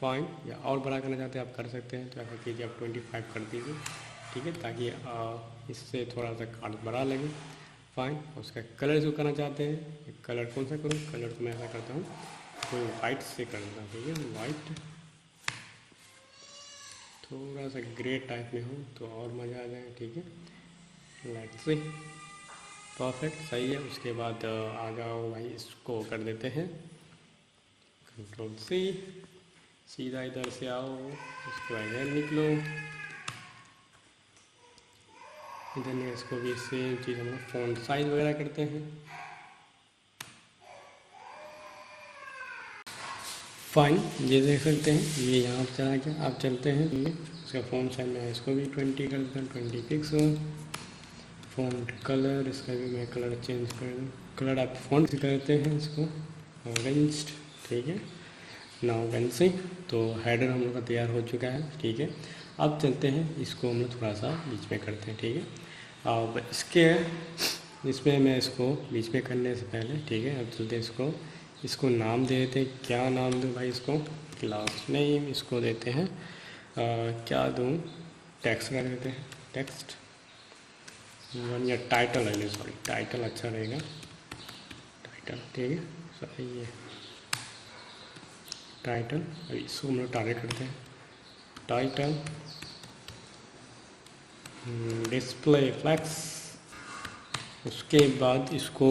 फाइन। या और बड़ा करना चाहते हैं आप कर सकते हैं, तो ऐसा कीजिए आप 25 कर दीजिए, ठीक है, ताकि इससे थोड़ा सा कार्ड बड़ा लगे, फाइन। उसका कलर जो करना चाहते हैं, कलर कौन सा करूँ, कलर तो मैं ऐसा करता हूँ, कोई वाइट से कर देता हूँ, ठीक है, वाइट, थोड़ा सा ग्रे टाइप में हो तो और मज़ा आ जाए, ठीक है, लाइट से, परफेक्ट, सही है। उसके बाद आ जाओ भाई, इसको कर देते हैं कंट्रोल सी, सीधा इधर से आओ, इसको इधर निकलो, इधर नहीं, इसको भी सेम चीज़ हम लोग फ़ॉन्ट साइज वगैरह करते हैं, फाइन। ये देख सकते हैं, ये यहाँ पर चला गया। आप चलते हैं, इसका फ़ॉन्ट साइज में इसको भी 20 कर देता हूँ, 20 पिक्सल। फ़ॉन्ट कलर, इसका भी मैं कलर चेंज कर दूँ, कलर आप फ़ॉन्ट से करते हैं इसको ऑरेंज, ठीक है, नाउ वेंसी। तो हेडर हम लोग का तैयार हो चुका है, ठीक है। अब चलते हैं, इसको हम लोग थोड़ा सा बीच में करते हैं, ठीक है। अब इसमें मैं इसको बीच में करने से पहले, ठीक है, अब चलते हैं, इसको नाम दे देते हैं। क्या नाम दूँ भाई, इसको क्लास नेम इसको देते हैं, क्या दूँ, टेक्स्ट कर देते हैं, टेक्स्ट या टाइटल है, सॉरी टाइटल अच्छा रहेगा, टाइटल, ठीक है, सही है, टाइटल। इसको हम लोग टारगेट करते हैं, टाइटल, डिस्प्ले फ्लैक्स। उसके बाद इसको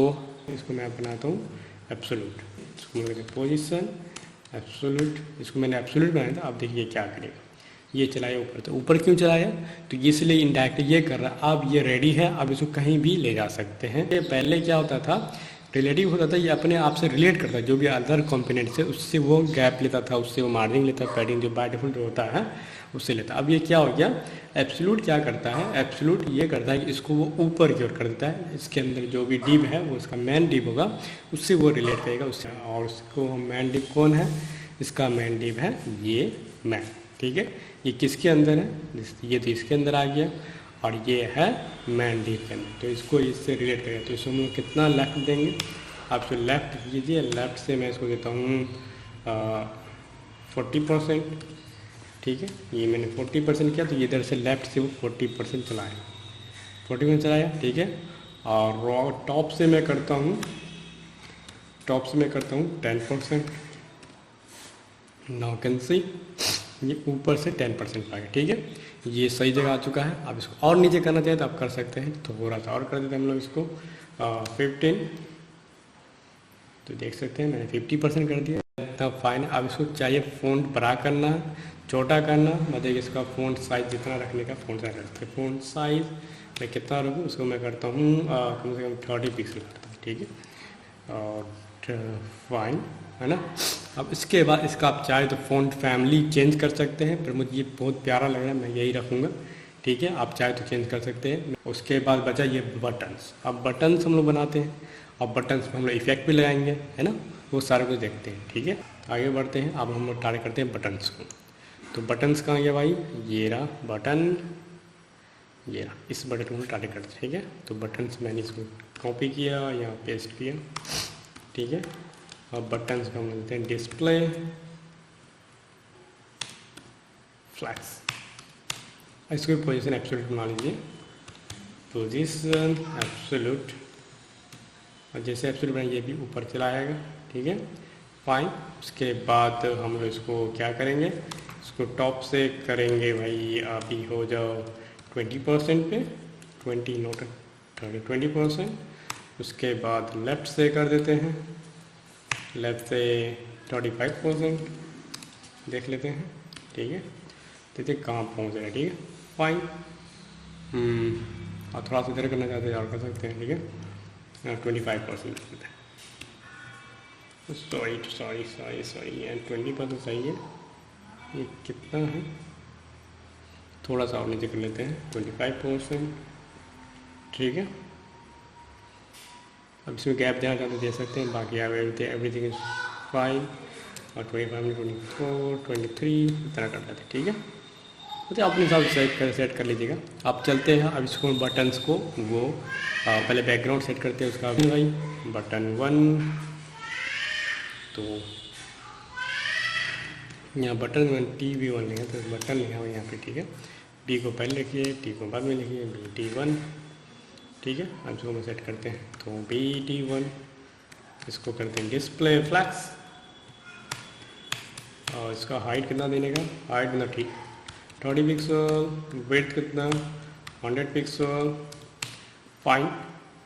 मैं बनाता हूँ एब्सोल्यूट, इसको मैं पोजीशन एब्सोल्यूट, इसको मैंने एब्सोल्यूट बनाया था। आप देखिए क्या करेगा, ये चलाया ऊपर, तो ऊपर क्यों चलाया, तो इसलिए इनडायरेक्ट ये कर रहा है। अब ये रेडी है, अब इसको कहीं भी ले जा सकते हैं। ये पहले क्या होता था, रिलेटिव होता था, ये अपने आप से रिलेट करता है, जो भी अदर कंपोनेंट से, उससे वो गैप लेता था, उससे वो मार्जिन लेता, पैडिंग जो बाय डिफॉल्ट होता है उससे लेता। अब ये क्या हो गया, एब्सोल्यूट क्या करता है, एब्सोल्यूट ये करता है कि इसको वो ऊपर की ओर कर देता है, इसके अंदर जो भी डिव है वो इसका मेन डिव होगा, उससे वो रिलेट करेगा उससे। और उसको मेन डिव कौन है, इसका मेन डिव है ये मैन, ठीक है। ये किसके अंदर है, ये तो इसके अंदर आ गया। और ये है मेन डिफेंस। तो इसको इससे रिलेट करें तो इसमें हम लोग कितना लेफ्ट देंगे, आप इसको लेफ्ट कीजिए। लेफ्ट से मैं इसको देता हूँ 40%। ठीक है, ये मैंने 40% किया तो ये इधर से लेफ्ट से वो 40% चलाया, 40% चलाया। ठीक है, और टॉप से मैं करता हूँ 10%। नाउ कैन सी ये ऊपर से 10% पाएगा। ठीक है, ये सही जगह आ चुका है। आप इसको और नीचे करना चाहें तो आप कर सकते हैं, तो थोड़ा सा और कर देते हैं हम लोग इसको 15। तो देख सकते हैं मैंने 50% कर दिया, इतना फाइन। अब इसको चाहिए फ़ॉन्ट बड़ा करना, छोटा करना, मतलब इसका फ़ॉन्ट साइज़ जितना रखने का फ़ॉन्ट साइज रखते हैं। फ़ॉन्ट साइज़ मैं कितना रखूँ, उसको मैं करता हूँ कम से कम 30 पिक्सल करता हूँ। ठीक है, और फाइन है ना। अब इसके बाद इसका आप चाहे तो फ़ॉन्ट फैमिली चेंज कर सकते हैं, पर मुझे ये बहुत प्यारा लग रहा है, मैं यही रखूँगा। ठीक है, आप चाहे तो चेंज कर सकते हैं। उसके बाद बचा ये बटन्स। अब बटन्स हम लोग बनाते हैं, और बटन्स में हम लोग इफेक्ट भी लगाएंगे, है ना, वो सारा कुछ देखते हैं। ठीक है, आगे बढ़ते हैं। अब हम लोग ट्राई करते हैं बटन्स को। तो बटन्स कहाँ गया भाई, ये रहा बटन, ये रहा, इस बटन को हम ट्राई करते हैं। ठीक है, तो बटन्स मैंने इसको कॉपी किया, यहाँ पेस्ट किया। ठीक है, अब बटन्स को हम लेते हैं डिस्प्ले फ्लैक्स, इसको पोजीशन एब्सोल्यूट बना लीजिए, पोजीशन एब्सोल्यूट। और जैसे एब्सोल्यूट बनाए ये भी ऊपर चला आएगा। ठीक है, फाइन। उसके बाद हम लोग इसको क्या करेंगे, इसको टॉप से करेंगे भाई, अभी हो जाओ 20% पे, 20 नोट 20%। उसके बाद लेफ़्ट से कर देते हैं, लेफ़्ट से 35% देख लेते हैं। ठीक है, देखते कहाँ पहुँच रहा है। ठीक है, फाइन। और थोड़ा सा इधर करना चाहते हैं और कर सकते हैं। ठीक है, 25% कर देते हैं। सॉरी एंड 20% सही है। ये कितना है, थोड़ा सा और नीचे कर लेते हैं, 25%। ठीक है, अब इसमें गैप देना चाहते दे सकते हैं, बाकी आप एवरीथिंग इज फाइन। और 25 में 24 23 इतना कर लेते हैं। ठीक है, तो अपने हिसाब से सेट कर लीजिएगा। आप चलते हैं अब इसको बटन्स को, वो पहले बैकग्राउंड सेट करते हैं उसका भाई। बटन 1, तो यहाँ बटन 1 TB1 लेंगे, तो बटन लिखा हुआ यहाँ पे। ठीक है, डी को पहले लिखिए, टी को बाद में लिखिए, BT1। ठीक है, अब इसको हम सेट करते हैं, तो BT1, इसको करते हैं डिस्प्ले फ्लैक्स। और इसका हाइट कितना देने का, हाइट मतलब ठीक 30 पिक्सल, वेट कितना 100 पिक्सल, फाइन।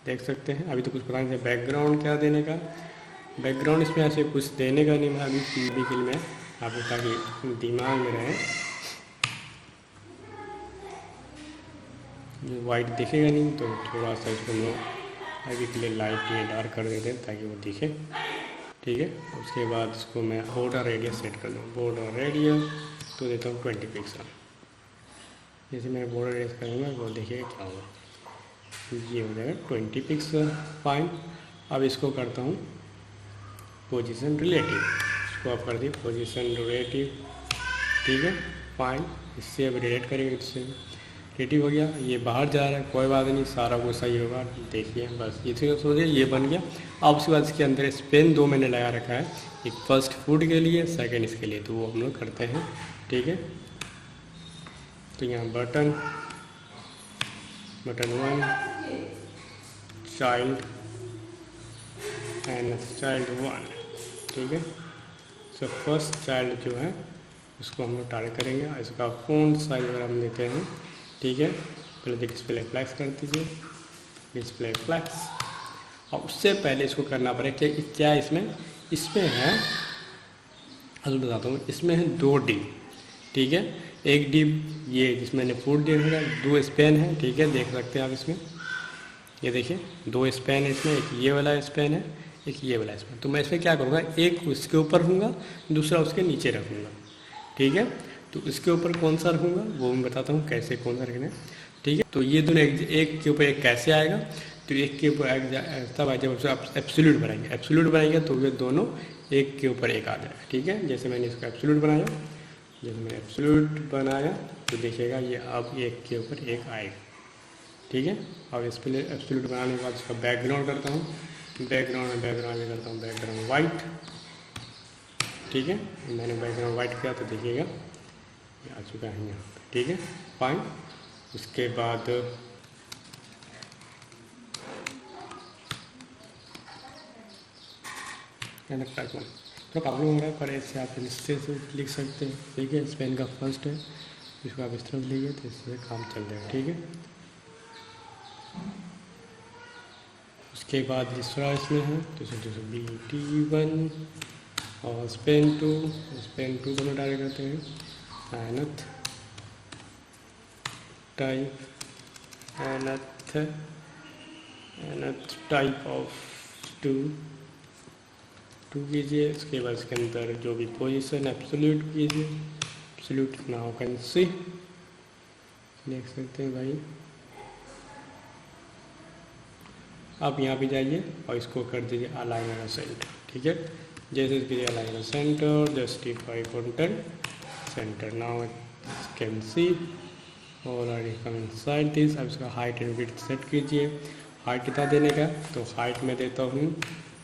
देख सकते हैं, अभी तो कुछ पता नहीं बैकग्राउंड क्या देने का। बैकग्राउंड इसमें ऐसे कुछ देने का नहीं है अभी के लिए, मैं आपको ताकि दिमाग में रहे। जो वाइट दिखेगा नहीं, तो थोड़ा सा इसको हम लोग अभी के लिए लाइट में डार्क कर देते हैं ताकि वो दिखे। ठीक है, उसके बाद इसको मैं बॉर्डर रेडियस सेट कर दूँ, बॉर्डर रेडियस तो देता हूँ 20 पिक्सल। जैसे मैं बॉर्डर रेडियस करूँगा वो देखिएगा क्या होगा, ये हो जाएगा 20 पिक्सल, फाइन। अब इसको करता हूँ पोजीशन रिलेटिव, इसको आप कर दिए पोजीशन रिलेटिव। ठीक है, फाइन। इससे अब रिलेट करेंगे, इससे रिलेटिव हो गया, ये बाहर जा रहा है, कोई बात नहीं, सारा कुछ सही होगा। देखिए बस ये सोचिए ये बन गया। अब उसके बाद इसके अंदर स्पेन 2 मैंने लगा रखा है, एक फर्स्ट फूड के लिए, सेकंड इसके लिए, तो वो हम लोग करते हैं। ठीक है, तो यहाँ बटन 1 चाइल्ड एंड चाइल्ड 1। ठीक है, सो फर्स्ट चाइल्ड जो है उसको हम लोग टारगेट करेंगे। इसका फ़ॉन्ट साइज अगर हम देते हैं, ठीक है, पहले डिस्प्ले फ्लैक्स कर दीजिए, डिस्प्ले फ्लैक्स। और उससे पहले इसको करना पड़ेगा कि क्या इसमें है, अब बताता हूँ, इसमें है 2 डिव। ठीक है, एक डिव ये जिसमें मैंने फूड दिया है, 2 स्पेन है। ठीक है, देख सकते हैं आप इसमें, ये देखिए 2 स्पेन है इसमें, एक ये वाला स्पेन है, एक ये वाला स्पेन। तो मैं इसमें क्या करूँगा, एक उसके ऊपर रहूँगा, दूसरा उसके नीचे रखूँगा। ठीक है, तो इसके ऊपर कौन सा रखूँगा वो मैं बताता हूँ कैसे कौन सा रखना है। ठीक है, तो ये दोनों एक के ऊपर एक कैसे आएगा, तो एक के ऊपर तब आ जब आप एब्सोल्यूट बनाएंगे तो ये दोनों एक के ऊपर एक आ जाएगा। ठीक है, जैसे मैंने इसको एब्सोल्यूट बनाया, तो देखिएगा ये अब एक के ऊपर एक आएगा। ठीक है। अब इस पर एब्सोल्यूट बनाने के बाद इसका बैकग्राउंड करता हूँ। बैकग्राउंड में करता हूँ बैकग्राउंड वाइट। ठीक है, मैंने बैकग्राउंड वाइट किया तो देखिएगा आ चुका है यहाँ पे। ठीक है, फाइन। उसके बाद तो प्रॉब्लम हो रहा है, पर ऐसे आप इससे लिख सकते हैं। ठीक है, इस पेन का फर्स्ट है, इसको आप इस तरह लीजिए तो इससे काम चल जाएगा। ठीक है, उसके बाद दूसरा इसमें है तो जैसे BT1 और स्पेन 2 दोनों डायरेक्ट करते हैं। एनथ टाइप ऑफ 2 कीजिए। उसके बाद इसके अंदर जो भी पोजीशन एब्सोल्यूट कीजिए, एब्सोल्यूट नाउ कैन सी, देख सकते हैं भाई। आप यहाँ पे जाइए और इसको कर दीजिए अलाइन सेंटर। ठीक है, जैसे कीजिए align centre, justify content centre, now can see already come inside this. अब इसका हाइट एंड विड्थ सेट कीजिए। हाइट कितना देने का, तो हाइट में देता हूँ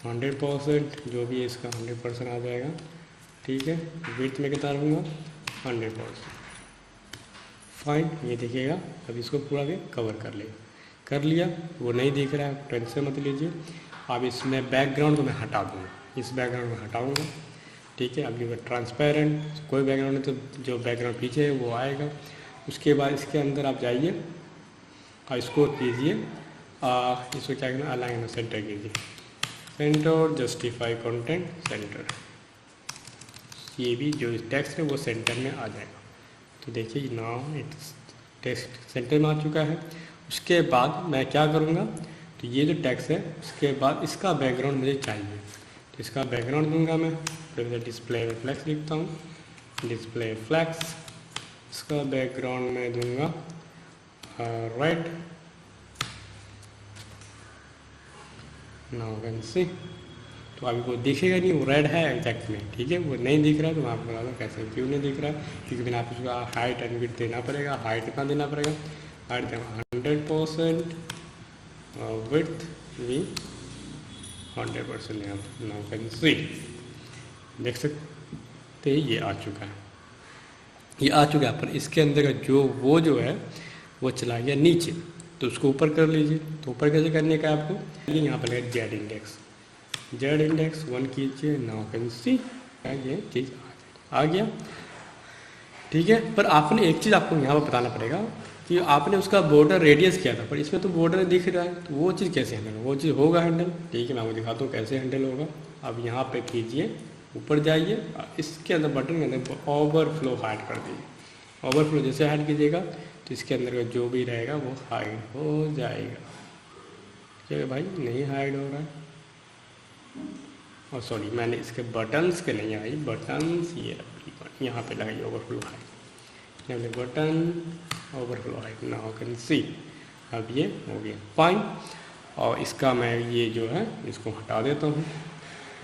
100%, जो भी है इसका 100% आ जाएगा। ठीक है, विड्थ में कितना रहूँगा 100%। फाइन, ये देखिएगा। अब इसको पूरा भी कवर कर लिया। वो नहीं दिख रहा है, टेंशन मत लीजिए। अब इसमें बैकग्राउंड को मैं हटा दूँगा, इस बैकग्राउंड में हटाऊँगा। ठीक है, अब ये ट्रांसपेरेंट कोई बैकग्राउंड है तो जो बैकग्राउंड पीछे है वो आएगा। उसके बाद इसके अंदर आप जाइए और इसको कीजिए, इसको क्या करना, अलाइन सेंटर कीजिए, सेंटर जस्टिफाई कंटेंट सेंटर। ये भी जो टेक्स्ट है वो सेंटर में आ जाएगा। तो देखिए नाउ इट्स टेक्स्ट सेंटर में आ चुका है। उसके बाद मैं क्या करूँगा, तो ये जो टेक्स्ट है उसके बाद इसका बैकग्राउंड मुझे चाहिए, तो इसका बैकग्राउंड दूंगा मैं। तो डिस्प्ले फ्लैक्स लिखता हूँ, डिस्प्ले फ्लैक्स। इसका बैकग्राउंड मैं दूंगा रेड, नाउ कैन सी। तो अभी वो दिखेगा नहीं, वो रेड है एग्जैक्ट में। ठीक है, वो नहीं दिख रहा है तो मैं आपको बता दूँ कैसे, क्यों नहीं दिख रहा है, क्योंकि बिना आप उसका हाइट एंड विड्थ देना पड़ेगा। हाइट कितना देना पड़ेगा, हाइट देना 100%, विड्थ भी 100% देना। नाउ कैन सी, देख सकते ये आ चुका है, ये आ चुका है। पर इसके अंदर का जो है वो चला गया नीचे, तो उसको ऊपर कर लीजिए। तो ऊपर कैसे करने का आपको, यहाँ पर है जेड इंडेक्स 1 कीजिए, नाउ कैन सी, ये चीज़ आ गया। ठीक है, पर आपने एक चीज़ आपको यहाँ पर बताना पड़ेगा कि आपने उसका बॉर्डर रेडियस किया था, पर इसमें तो बॉर्डर दिख रहा है, तो वो चीज़ कैसे हैंडल, वो चीज़ होगा हैंडल। ठीक है, मैं आपको दिखाता हूँ कैसे हैंडल होगा। अब यहाँ पे कीजिए, ऊपर जाइए, इसके अंदर बटन के अंदर ओवरफ्लो हाइड कर दीजिए। ओवरफ्लो जैसे हाइड कीजिएगा तो इसके अंदर का जो भी रहेगा वो हाइड हो जाएगा। ठीक है भाई, नहीं हाइड हो रहा है, और सॉरी मैंने इसके बटन्स के नहीं आई, बटन्स ये यहाँ पे लगाइए overflow hide, button overflow hide, now can see. अब ये हो गया फाइन। और इसका मैं ये जो है इसको हटा देता हूँ।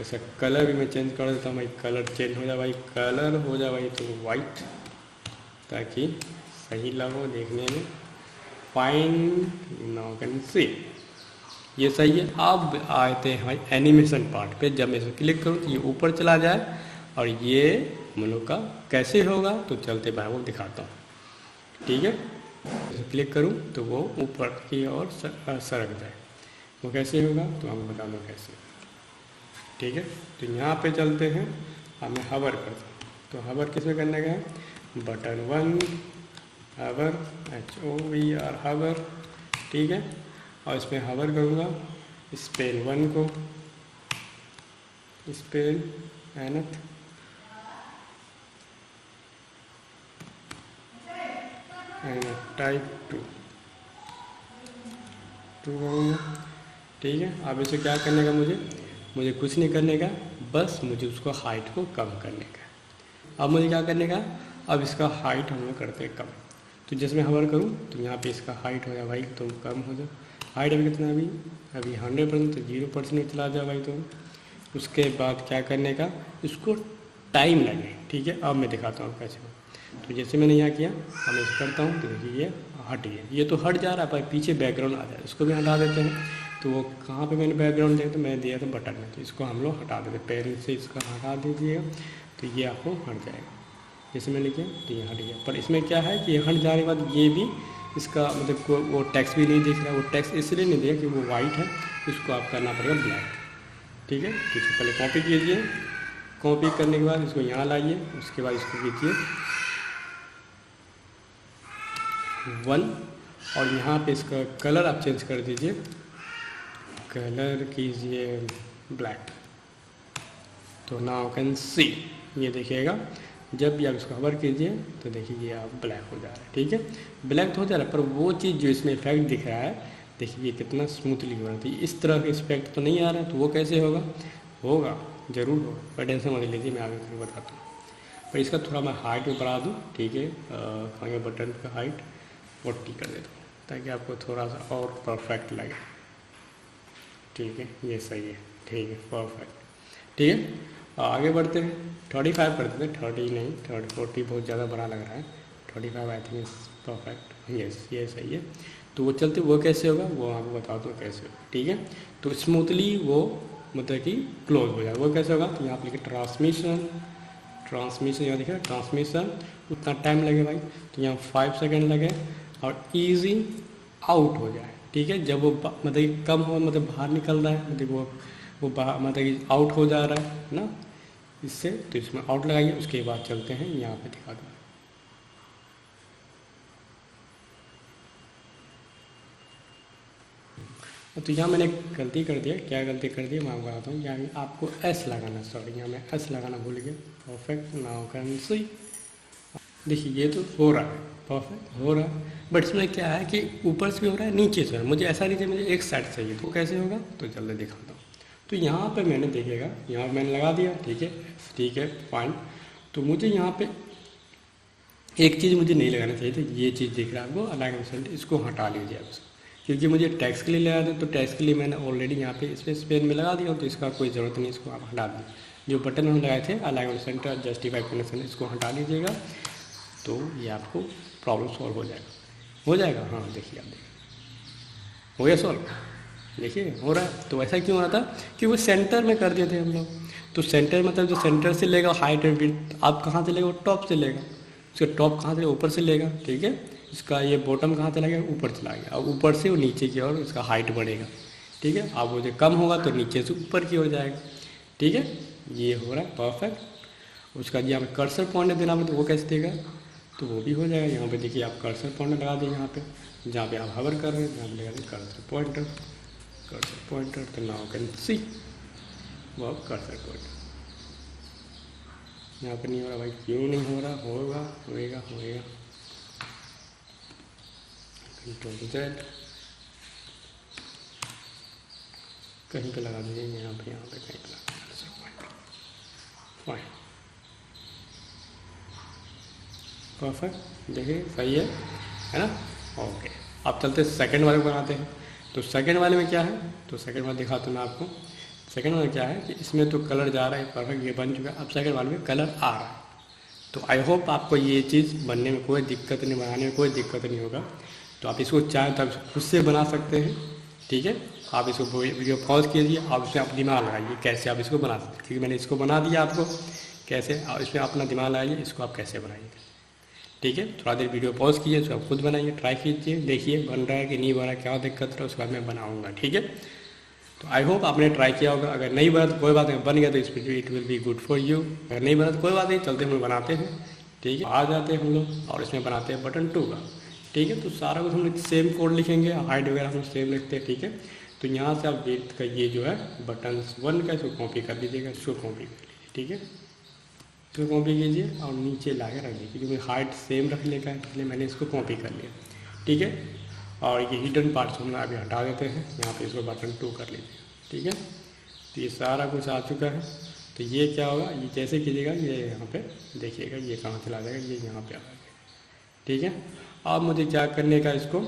ऐसा कलर भी मैं चेंज कर देता हूँ भाई, कलर चेंज हो जाए भाई, कलर हो जाए भाई तो वाइट, ताकि सही लगो देखने में। फाइन, नाउ कैन सी, ये सही है। अब आते हैं भाई एनिमेशन पार्ट पे। जब मैं इसे क्लिक करूँ तो ये ऊपर चला जाए, और ये मनो का कैसे होगा तो चलते मैं वो दिखाता हूँ। ठीक है, क्लिक करूँ तो वो ऊपर की ओर सरक जाए, वो कैसे होगा तो हम बता दो कैसे। ठीक है, तो यहाँ पे चलते हैं, हमें हवर करते हैं। तो हवर किस में करने का है, बटन 1 हवर, HOVR हवर। ठीक है, और इसमें हवर करूँगा स्पेल 1 को, स्पेल एनथ, टाइप 2 करूँगा। ठीक है, अब इसे क्या करने का, मुझे कुछ नहीं करने का, बस मुझे उसको हाइट को कम करने का। अब मुझे क्या करने का, अब इसका हाइट हम लोग करते हैं कम। तो जैसे मैं हवर करूँ तो यहाँ पे इसका हाइट हो जाए भाई तो कम हो जाए। हाइट अभी कितना, अभी 100%, तो 0% में चला जाए भाई। तो उसके बाद क्या करने का, इसको टाइम लगे। ठीक है, अब मैं दिखाता हूँ कैसे हो। तो जैसे मैंने यहाँ किया, अब मैं इसे करता हूँ तो देखिए ये हट गया। ये तो हट जा रहा है पर पीछे बैकग्राउंड आ जाए, उसको भी हटा देते हैं। तो वो कहाँ पे मैंने बैकग्राउंड दिया, तो मैंने दिया था बटन में, तो इसको हम लोग हटा देते, पेन से इसका हटा दीजिएगा तो ये आपको हट जाएगा। जैसे मैंने किया तो ये हट गया। पर इसमें क्या है कि ये हट जाने के बाद ये भी इसका मतलब वो टेक्स्ट भी नहीं दिख रहा है। वो टेक्स्ट इसलिए नहीं दिया कि वो वाइट है, इसको आप करना पड़ेगा ब्लैक। ठीक है, तो इसको पहले कॉपी कीजिए, कॉपी करने के बाद इसको यहाँ लाइए, उसके बाद इसको कीजिए 1 और यहाँ पे इसका कलर आप चेंज कर दीजिए, कलर कीजिए ब्लैक। तो नाउ कैन सी, ये देखिएगा जब भी आप इसको कवर कीजिए तो देखिए ये आप ब्लैक हो जा रहा है। ठीक है, ब्लैक तो हो जा रहा है पर वो चीज़ जो इसमें इफेक्ट दिख रहा है देखिए ये कितना स्मूथली हो रहा है। इस तरह का इफेक्ट तो नहीं आ रहा है, तो वो कैसे होगा? होगा, ज़रूर होगा, पर टेंशन मत लीजिए, मैं आगे फिर बताता हूँ। पर इसका थोड़ा मैं हाइट में बढ़ा दूँ। ठीक है, आगे बटन का हाइट 40 कर देता हूँ ताकि आपको थोड़ा सा और परफेक्ट लगे। ठीक है, ये सही है। ठीक है, परफेक्ट। ठीक है, आगे बढ़ते हैं, 35 कर देते हैं, 30 नहीं, 40 बहुत ज़्यादा बड़ा लग रहा है। 35 I think is perfect. Yes, ये सही है। तो वो चलते वो कैसे होगा वो आपको बता दूँ कैसे होगा। ठीक है, तो स्मूथली वो मतलब कि क्लोज हो जाएगा। वो कैसे होगा? तो यहाँ पर लिखे ट्रांसमिशन, यहाँ देखिए ट्रांसमिशन, उतना टाइम लगे भाई, तो यहाँ 5 सेकेंड लगे और ईजी आउट हो जाए। ठीक है, जब वो मतलब कम हो, मतलब बाहर निकल रहा है, मतलब वो बाहर मतलब आउट हो जा रहा है ना इससे, तो इसमें आउट लगाइए। उसके बाद चलते हैं यहाँ पे दिखा दूँ। तो यहाँ मैंने गलती कर दिया। क्या गलती कर दी मैं आपको बताता हूँ। यहाँ आपको एस लगाना, सॉरी यहाँ मैं एस लगाना भूल गया। परफेक्ट, नाउ कैन सी, देखिए ये तो हो रहा है, परफेक्ट हो रहा है। बट इसमें क्या है कि ऊपर से भी हो रहा है, नीचे से हो रहा है। मुझे ऐसा नहीं चाहिए, मुझे एक साइड चाहिए। तो कैसे होगा? तो जल्दी दिखाता हूँ। तो यहाँ पे मैंने देखिएगा, यहाँ मैंने लगा दिया। ठीक है, ठीक है, फाइन। तो मुझे यहाँ पे एक चीज़ मुझे नहीं लगाना चाहिए था, ये चीज़ दिख रहा है आपको अलाइनमेंट, इसको हटा लीजिए आप इसको, क्योंकि मुझे टैक्स के लिए लगा था। तो टैक्स के लिए मैंने ऑलरेडी यहाँ पे स्पेस पेन में लगा दिया, तो इसका कोई ज़रूरत नहीं, इसको आप हटा दीजिए। जो बटन हम लगाए थे अलाइनमेंट सेंटर, जस्टिफाई कनेक्शन, इसको हटा लीजिएगा तो ये आपको प्रॉब्लम सॉल्व हो जाएगा। हो जाएगा, हाँ देखिए, आप देखिए हो गया सॉल्व। देखिए हो रहा है। तो ऐसा क्यों हो रहा था कि वो सेंटर में कर दिए थे हम लोग। तो सेंटर मतलब जो सेंटर से लेगा हाइट एंड विड्थ, आप कहाँ से लेगा? वो टॉप से लेगा। उसका टॉप कहाँ से? ऊपर से लेगा। ठीक है, इसका ये बॉटम कहाँ चला गया? ऊपर चला गया। अब ऊपर से वो नीचे की ओर इसका हाइट बढ़ेगा। ठीक है, अब वो जो कम होगा तो नीचे से ऊपर की ओर जाएगा। ठीक है, ये हो रहा है परफेक्ट। उसका यहाँ पे कर्सर पॉइंट देना पड़ता है, वो कैसे देगा? तो वो भी हो जाएगा। यहाँ पे देखिए आप कर्सर पॉइंटर लगा दें, यहाँ पे जहाँ पे आप हवर कर रहे हैं यहाँ पे लगा दें कर्सर पॉइंटर, तो नाउ कैन सी वो कर्सर पॉइंटर। यहाँ पे नहीं हो रहा भाई, क्यों नहीं हो रहा? होएगा। कंट्रोल Z, कहीं पे लगा दीजिए, यहाँ पे कहीं पे लगा कर्सर पॉइंटर। फाइन, परफेक्ट, देखिए सही है ना? ओके, अब चलते सेकंड वाले को बनाते हैं। तो सेकंड वाले में क्या है? तो सेकंड वाले दिखाता हूँ मैं आपको। सेकंड वाले क्या है कि इसमें तो कलर जा रहा है, परफेक्ट, ये बन चुका है। अब सेकंड वाले में कलर आ रहा है। तो आई होप आपको ये चीज़ बनने में कोई दिक्कत नहीं, बनाने में कोई दिक्कत नहीं होगा। तो आप इसको चाहें तो आप खुद से बना सकते हैं। ठीक है, आप इसको वीडियो पॉज कीजिए, आप इसमें अपना दिमाग लगाइए कैसे आप इसको बना सकते हैं, क्योंकि मैंने इसको बना दिया आपको कैसे, और इसमें अपना दिमाग लगाइए इसको आप कैसे बनाइएगा। ठीक है, थोड़ा देर वीडियो पॉज कीजिए, उसको आप खुद बनाइए, ट्राई कीजिए, देखिए बन रहा है कि नहीं बन रहा है, क्या दिक्कत है, उसके बाद मैं बनाऊंगा। ठीक है, तो आई होप आपने ट्राई किया होगा। अगर नहीं बना तो कोई बात नहीं, बन गया तो it will be good for you. अगर नहीं बना तो कोई बात नहीं, चलते हम बनाते हैं। ठीक है, आ जाते हैं हम लोग और इसमें बनाते हैं बटन 2 का। ठीक है, तो सारा कुछ हम लोग सेम कोड लिखेंगे, हाइट वगैरह हम सेम लिखते हैं। ठीक है, तो यहाँ से आप विड्थ का ये जो है बटन 1 का इसको कॉपी कर लीजिएगा, इसको कॉपी कर लीजिए। ठीक है, इसको कॉपी कीजिए और नीचे ला के रख दीजिए, क्योंकि हाइट सेम रखने का है, इसलिए मैंने इसको कॉपी कर लिया। ठीक है, और ये हिडन पार्ट्स हम अभी हटा देते हैं, यहाँ पे इसको बटन 2 कर लीजिए। ठीक है, तो ये सारा कुछ आ चुका है। तो ये क्या होगा, ये जैसे कीजिएगा, ये यहाँ पे देखिएगा ये कहाँ चला जाएगा, ये यहाँ पे आ जाएगा। ठीक है, अब मुझे क्या करने का, इसको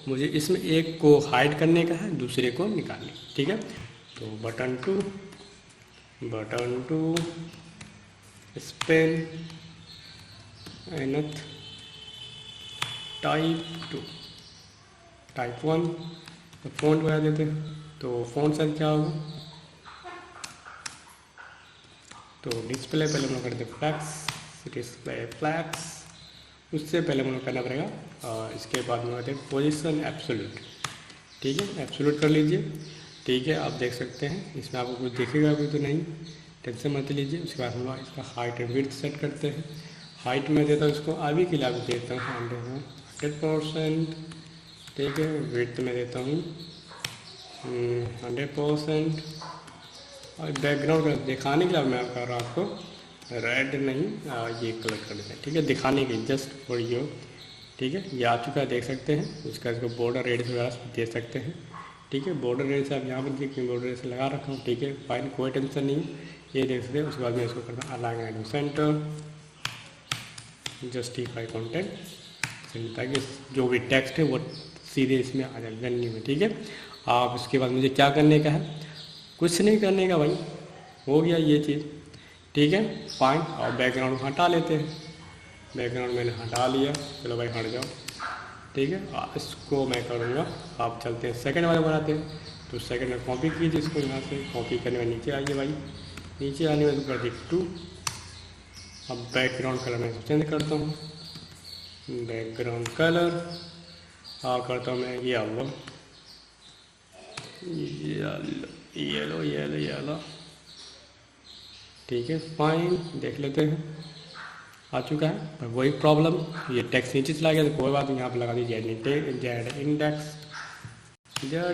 मुझे इसमें एक को हाइड करने का है, दूसरे को निकालने। ठीक है, तो button 2 Spain nth type 2 type 1 तो फ़ॉन्ट बना देते हैं। तो फ़ॉन्ट साइज क्या होगा, तो डिस्प्ले पहले हम लोग करते फ्लैक्स, डिस्प्ले फ्लैक्स। उससे पहले हम लोग करना पड़ेगा इसके बाद में करते हैं पोजीशन एब्सोल्यूट। ठीक है, एब्सोल्यूट कर लीजिए। ठीक है, आप देख सकते हैं इसमें आपको कुछ दिखेगा अभी तो नहीं, टेंशन मत लीजिए। उसके बाद हम लोग इसका हाइट एंड विड्थ सेट करते हैं। हाइट में देता हूँ इसको अभी के लिए आपको देता हूँ 100%। ठीक है, विड्थ में देता हूँ 100%। और बैकग्राउंड दिखाने के लिए मैं कर रहा हूँ आपको रेड नहीं ये कलर कर देते हैं। ठीक है, दिखाने के लिए जस्ट फॉर यू। ठीक है, ये आ चुका है, देख सकते हैं। उसका इसको बॉर्डर रेड वगैरह दे सकते हैं। ठीक है, बॉर्डर रेड से आप यहाँ पर देखिए बॉर्डर रेड से लगा रखा हूँ। ठीक है, फाइन, कोई टेंशन नहीं, ये देख सकते हैं। उसके बाद मैं इसको करता हूँ align and centre, justify content, ताकि जो भी टेक्स्ट है वो सीधे इसमें आ जाए वेन्यू में। ठीक है, आप इसके बाद मुझे क्या करने का है, कुछ नहीं करने का भाई, हो गया ये चीज़। ठीक है, फाइन। और बैकग्राउंड हटा लेते हैं। बैकग्राउंड मैंने हटा लिया, चलो भाई हट जाओ। ठीक है, इसको मैं करूँगा, आप चलते हैं सेकंड वाले बनाते हैं। तो सेकंड में कॉपी कीजिए इसको, यहाँ से कॉपी करने में नीचे आइए भाई, नीचे आने में कर दी 2। अब बैकग्राउंड कलर मैं चेंज करता हूँ, बैकग्राउंड कलर करता हूँ मैं येलो येलो येलो येलो। ठीक है, फाइन, देख लेते हैं आ चुका है। पर वही प्रॉब्लम, ये टेक्स्ट नीचे चला गया तो कोई बात नहीं, यहाँ पर लगा दीजिए जेड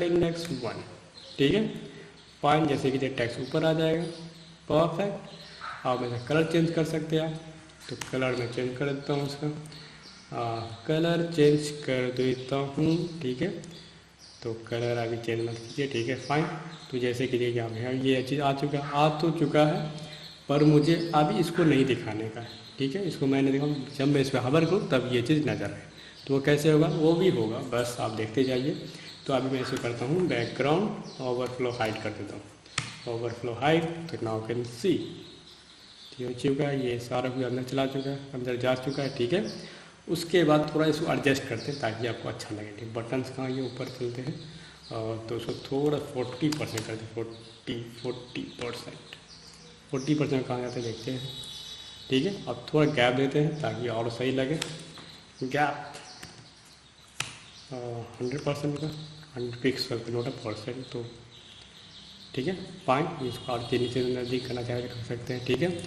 इंडेक्स 1। ठीक है, फाइन, जैसे कि टेक्स्ट ऊपर आ जाएगा, परफेक्ट। आप ऐसा कलर चेंज कर सकते हैं आप, तो कलर मैं चेंज कर देता हूँ उसका, कलर चेंज कर देता हूँ। ठीक है, तो कलर अभी चेंज मत कीजिए। ठीक है, फाइन। तो जैसे कि देखिए आप ये चीज़ आ तो चुका है, पर मुझे अभी इसको नहीं दिखाने का है। ठीक है, इसको मैंने देखा जब मैं इस पर हवर करूँ तब ये चीज़ नज़र आए, तो वो कैसे होगा, वो भी होगा, बस आप देखते जाइए। तो अभी मैं इसे करता हूँ बैकग्राउंड ओवरफ्लो हाइट कर देता हूँ, ओवरफ्लो हाइट। तो नाउ कैन सी हो चुका है, ये सारा कुछ अंदर चला चुका है, अंदर जा चुका है। ठीक है, उसके बाद थोड़ा इसको एडजस्ट करते हैं ताकि आपको अच्छा लगे। ठीक, बटन्स कहाँ ये ऊपर चलते हैं, और तो उसको थोड़ा 40% करते हैं, 40% कहाँ जाते हैं देखते हैं। ठीक है, अब थोड़ा गैप देते हैं ताकि और सही लगे। गैप 100% का, 100 पिक्सल नोट %। तो ठीक है, फाइन, इसको और नीचे नज़दीक करना चाहे तो कर सकते हैं। ठीक है,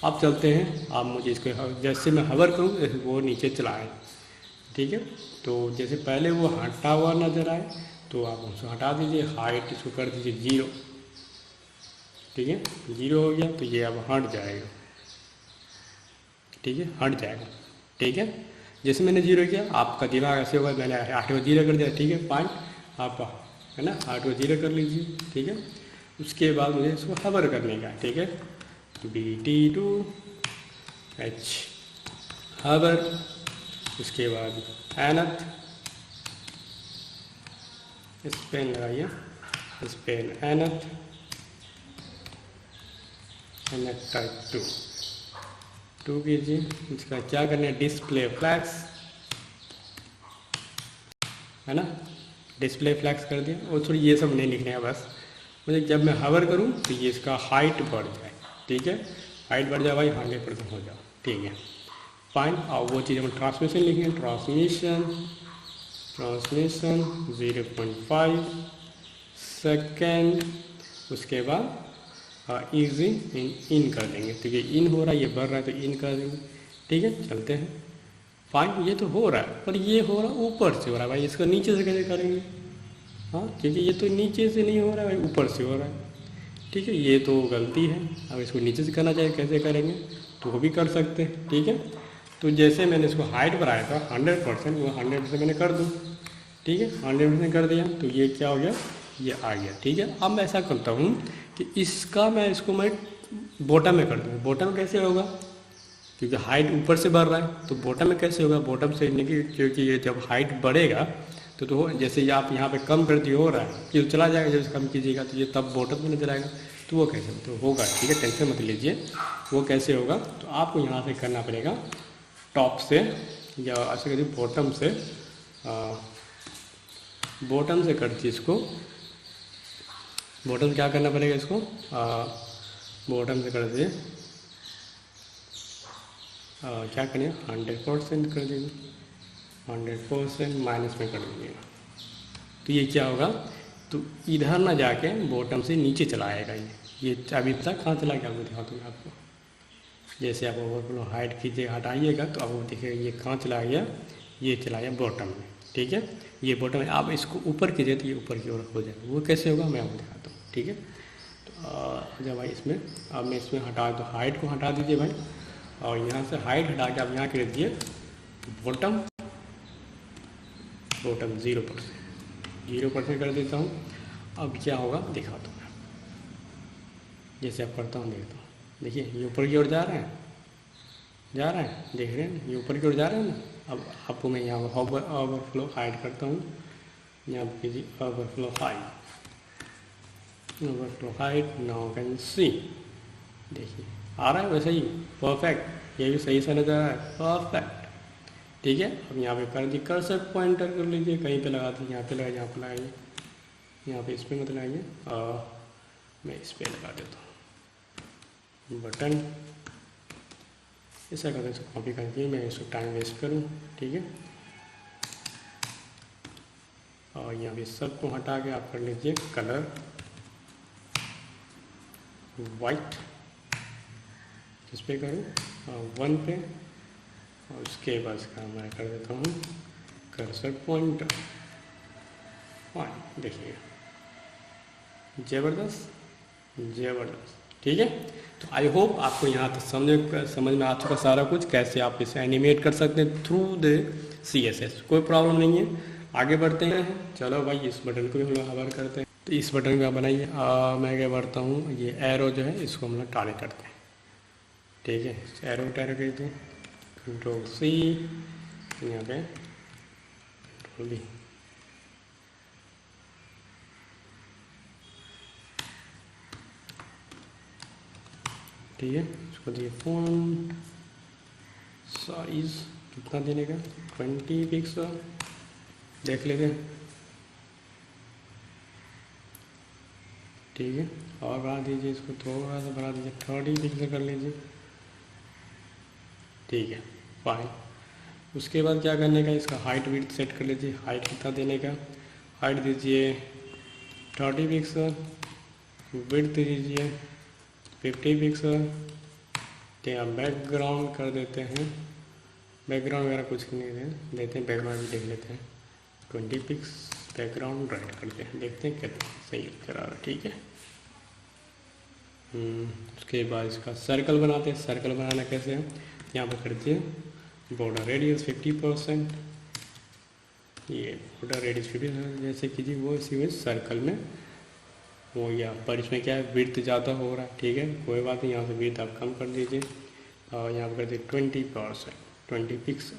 अब चलते हैं। आप मुझे इसको जैसे मैं हवर करूँ वो नीचे चला आए। ठीक है, तो जैसे पहले वो हटा हुआ नज़र आए तो आप उसको हटा दीजिए, हाइट इसको कर दीजिए 0। ठीक है, 0 हो गया, तो ये अब हट जाएगा। ठीक है, हट जाएगा। ठीक है, जैसे मैंने 0 किया, आपका दिमाग ऐसे होगा, मैंने 8 को 0 कर दिया। ठीक है, फाइन, आप है ना 8 को 0 कर लीजिए। ठीक है, उसके बाद मुझे इसको हवर करने का है। ठीक है, BT2 H हवर। उसके बाद एनथ, स्पेन लगाइए, स्पेन एनथ टाइप 2 कीजिए। इसका क्या करना है, डिस्प्ले फ्लैक्स, है ना, डिस्प्ले फ्लैक्स कर दिया। और थोड़ी ये सब नहीं लिखने हैं, बस मुझे जब मैं हवर करूँ तो ये इसका हाइट बढ़ जाए। ठीक है, हाइट बढ़ जाए भाई, 100% हो जाओ। ठीक है, फाइन। और वो चीज़ हम ट्रांसमिशन लिखेंगे, ट्रांसमिशन 0.5 सेकेंड। उसके बाद इजी इन कर देंगे, तो ये इन हो रहा है, ये बढ़ रहा है तो इन कर देंगे। ठीक है, चलते हैं। फाइन, ये तो हो रहा है, पर ये हो रहा है ऊपर से हो रहा है भाई, इसको नीचे से कैसे करेंगे। हाँ, क्योंकि ये तो नीचे से नहीं हो रहा है भाई, ऊपर से हो रहा है। ठीक है, ये तो गलती है। अब इसको नीचे से करना चाहिए, कैसे करेंगे, तो वो भी कर सकते हैं। ठीक है, तो जैसे मैंने इसको हाइट बढ़ाया था 100%, वो 100% मैंने कर दूँ। ठीक है, 100% कर दिया, तो ये क्या हो गया, ये आ गया। ठीक है, अब मैं ऐसा करता हूँ कि इसका इसको मैं बॉटम में कर दूँ। बॉटम कैसे होगा, क्योंकि हाइट ऊपर से बढ़ रहा है, तो बॉटम में कैसे होगा, बॉटम से नहीं, क्योंकि ये जब हाइट बढ़ेगा तो जैसे ये आप यहाँ पे कम कर दिए हो रहा है कि चला जाएगा, जब कम कीजिएगा तो ये तब बॉटम में नजर आएगा। तो वो कैसे तो होगा, ठीक है, टेंशन मत लीजिए। वो कैसे होगा, तो आपको यहाँ से करना पड़ेगा टॉप से, या ऐसे करिए बॉटम से कर दीजिए इसको। बॉटम क्या करना पड़ेगा इसको, बॉटम से कर दीजिए, क्या करिए 100% कर दीजिए, 100% माइनस में कर दीजिएगा। तो ये क्या होगा, तो इधर ना जाके बॉटम से नीचे चला आएगा। ये अभी तक कहाँ चला गया, आपको दिखाता हूँ आपको। जैसे आप ओवरफ्लो हाइट कीजिए, हटाइएगा तो आपको देखिएगा ये कहाँ चला गया, ये चला गया बॉटम में, ठीक है। ये बॉटम में आप इसको ऊपर कीजिए तो ये ऊपर की ओर हो जाएगा। वो कैसे होगा मैं आपको दिखाता हूँ, ठीक है। तो जब भाई इसमें अब मैं इसमें हटा, तो हाइट को हटा दीजिए भाई, और यहाँ से हाइट हटा के आप यहाँ कर दीजिए बॉटम 0% कर देता हूँ। अब क्या होगा दिखाता हूँ मैं, जैसे आप करता हूँ देखता हूँ। देखिए ये ऊपर की ओर जा रहा है, देख रहे हैं, ये ऊपर की ओर जा रहे हैं ना। अब आपको मैं यहाँ ओवरफ्लो हाइड करता हूँ, यहाँ पर कीजिए overflow hide, now can see, देखिए आ रहा है वैसे ही परफेक्ट, ये भी सही से नजर आ रहा है, परफेक्ट, ठीक है। अब यहाँ पे कर दी कर्सर पॉइंटर कर लीजिए, कहीं पे लगा दीजिए, यहाँ पे लगाइए, यहाँ पे लगाइए, यहाँ पे इस पर मत लगाइए, मैं इस पर लगा देता हूँ बटन। ऐसा करते हैं, कॉपी करके मैं इसको टाइम वेस्ट करूँ, ठीक है। और यहाँ पे सबको हटा के आप कर लीजिए कलर वाइट, किस पे करूँ 1 पे, और उसके बाद इसका मैं कर देता हूँ कर्सर पॉइंटर, फाइन, देखिए ज़बरदस्त, ठीक है। तो आई होप आपको यहाँ तक समझ में आ चुका सारा कुछ, कैसे आप इसे एनिमेट कर सकते हैं थ्रू द CSS। कोई प्रॉब्लम नहीं है, आगे बढ़ते हैं। चलो भाई इस बटन को भी हम लोग कवर करते हैं। तो इस बटन का बनाइए, मैं क्या बढ़ता हूँ, ये एरो जो है इसको हम लोग टाले करते हैं, ठीक है। एरो टाले करते हैं, Ctrl+C, यहाँ पे Ctrl+V, ठीक है। इसको दिए फॉन्ट साइज कितना देने का, 20 पिक्सल, देख लेते हैं, ठीक है। और बढ़ा दीजिए इसको, थोड़ा सा बढ़ा दीजिए, 30 पिक्सल कर लीजिए, ठीक है, फाइन। उसके बाद क्या करने का, इसका हाइट विड्थ सेट कर लीजिए, हाइट कितना देने का, हाइट दीजिए 30 पिक्सल, विड्थ दीजिए 50 पिक्सल, तो बैकग्राउंड कर देते हैं, बैकग्राउंड वगैरह कुछ नहीं देते हैं, बैकग्राउंड भी देख लेते हैं, 20 पिक्स बैकग्राउंड राइट करते हैं, देखते हैं कितना सही करा रहा है, ठीक है। उसके बाद इसका सर्कल बनाते हैं। सर्कल बनाना कैसे है, यहाँ पर करते हैं बॉर्डर रेडियस 50%, ये बॉर्डर रेडियस 50%, जैसे कीजिए वो इसी में सर्कल में हो गया। पर इसमें क्या है, विड्थ ज़्यादा हो रहा है, ठीक है, कोई बात नहीं, यहाँ से विड्थ आप कम कर दीजिए, और यहाँ पर कर दीजिए 20%, 20 पिक्सल,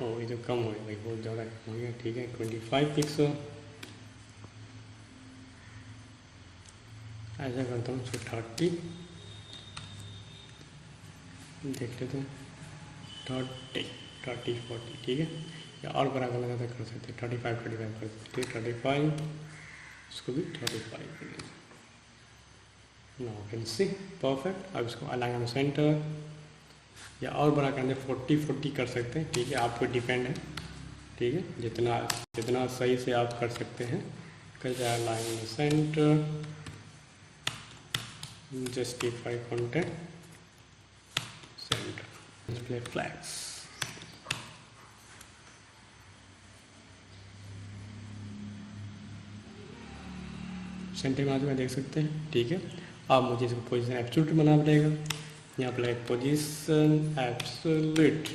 और ये तो कम हो गया भाई, बहुत ज़्यादा कम हो गया, ठीक है, 25 पिक्सल, ऐसा करता हूँ। 30 देख लेते हैं, 30 40, ठीक है, या और बड़ा करना चाहता कर सकते हैं, 35 कर सकते हैं, 35, इसको भी 35 कर लीजिए, नाउ कैन सी परफेक्ट। अब इसको अलाइन सेंटर, या और बड़ा करने 40 कर सकते हैं, ठीक है, आपको डिपेंड है, ठीक है, जितना सही से आप कर सकते हैं। कैसे align centre, justify content centre, display flags, centre में में देख सकते हैं, ठीक है। अब मुझे इसको पोजीशन एब्सोल्यूट बनाना पड़ेगा, यहाँ पर पोजीशन एब्सोल्यूट,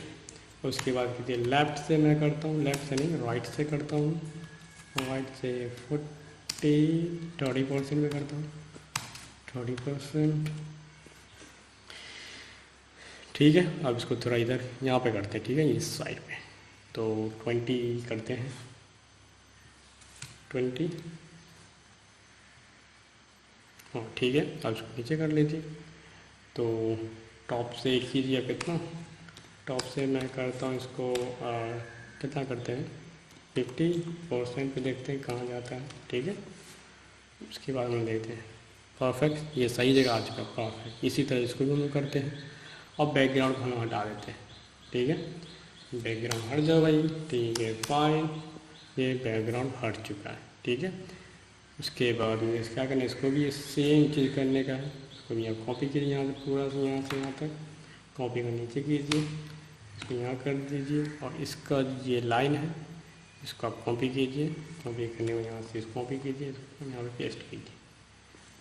उसके बाद कीजिए लेफ्ट से मैं करता हूँ, लेफ्ट से नहीं राइट से करता हूँ, राइट से 30% में करता हूँ, 30%, ठीक है। अब इसको थोड़ा इधर यहाँ पे करते हैं, ठीक है, इस साइड पे, तो 20 करते हैं, 20, हाँ ठीक है, आप इसको नीचे कर लीजिए। तो टॉप से एक कीजिए कितना, टॉप से मैं करता हूँ इसको कितना करते हैं 50% पे, देखते हैं कहाँ जाता है। ठीक है, उसके बाद में देखते हैं। परफेक्ट, ये सही जगह आ चुका, परफेक्ट। इसी तरह इसको भी हम लोग करते हैं। और बैकग्राउंड को हम हटा देते हैं। ठीक है, बैकग्राउंड हट जाओ भाई। ठीक है, फाइन, ये बैकग्राउंड हट चुका है। ठीक है, उसके बाद में क्या करना है, इसको भी सेम चीज़ करने का है। इसको भी यहाँ कॉपी कीजिए, यहाँ से पूरा से यहाँ तक कॉपी का नीचे कीजिए, इसको यहाँ कर दीजिए। और इसका ये लाइन है, इसको आप कॉपी कीजिए, कॉपी करने में यहाँ से इसको कॉपी कीजिए, इसको यहाँ पे पेस्ट कीजिए।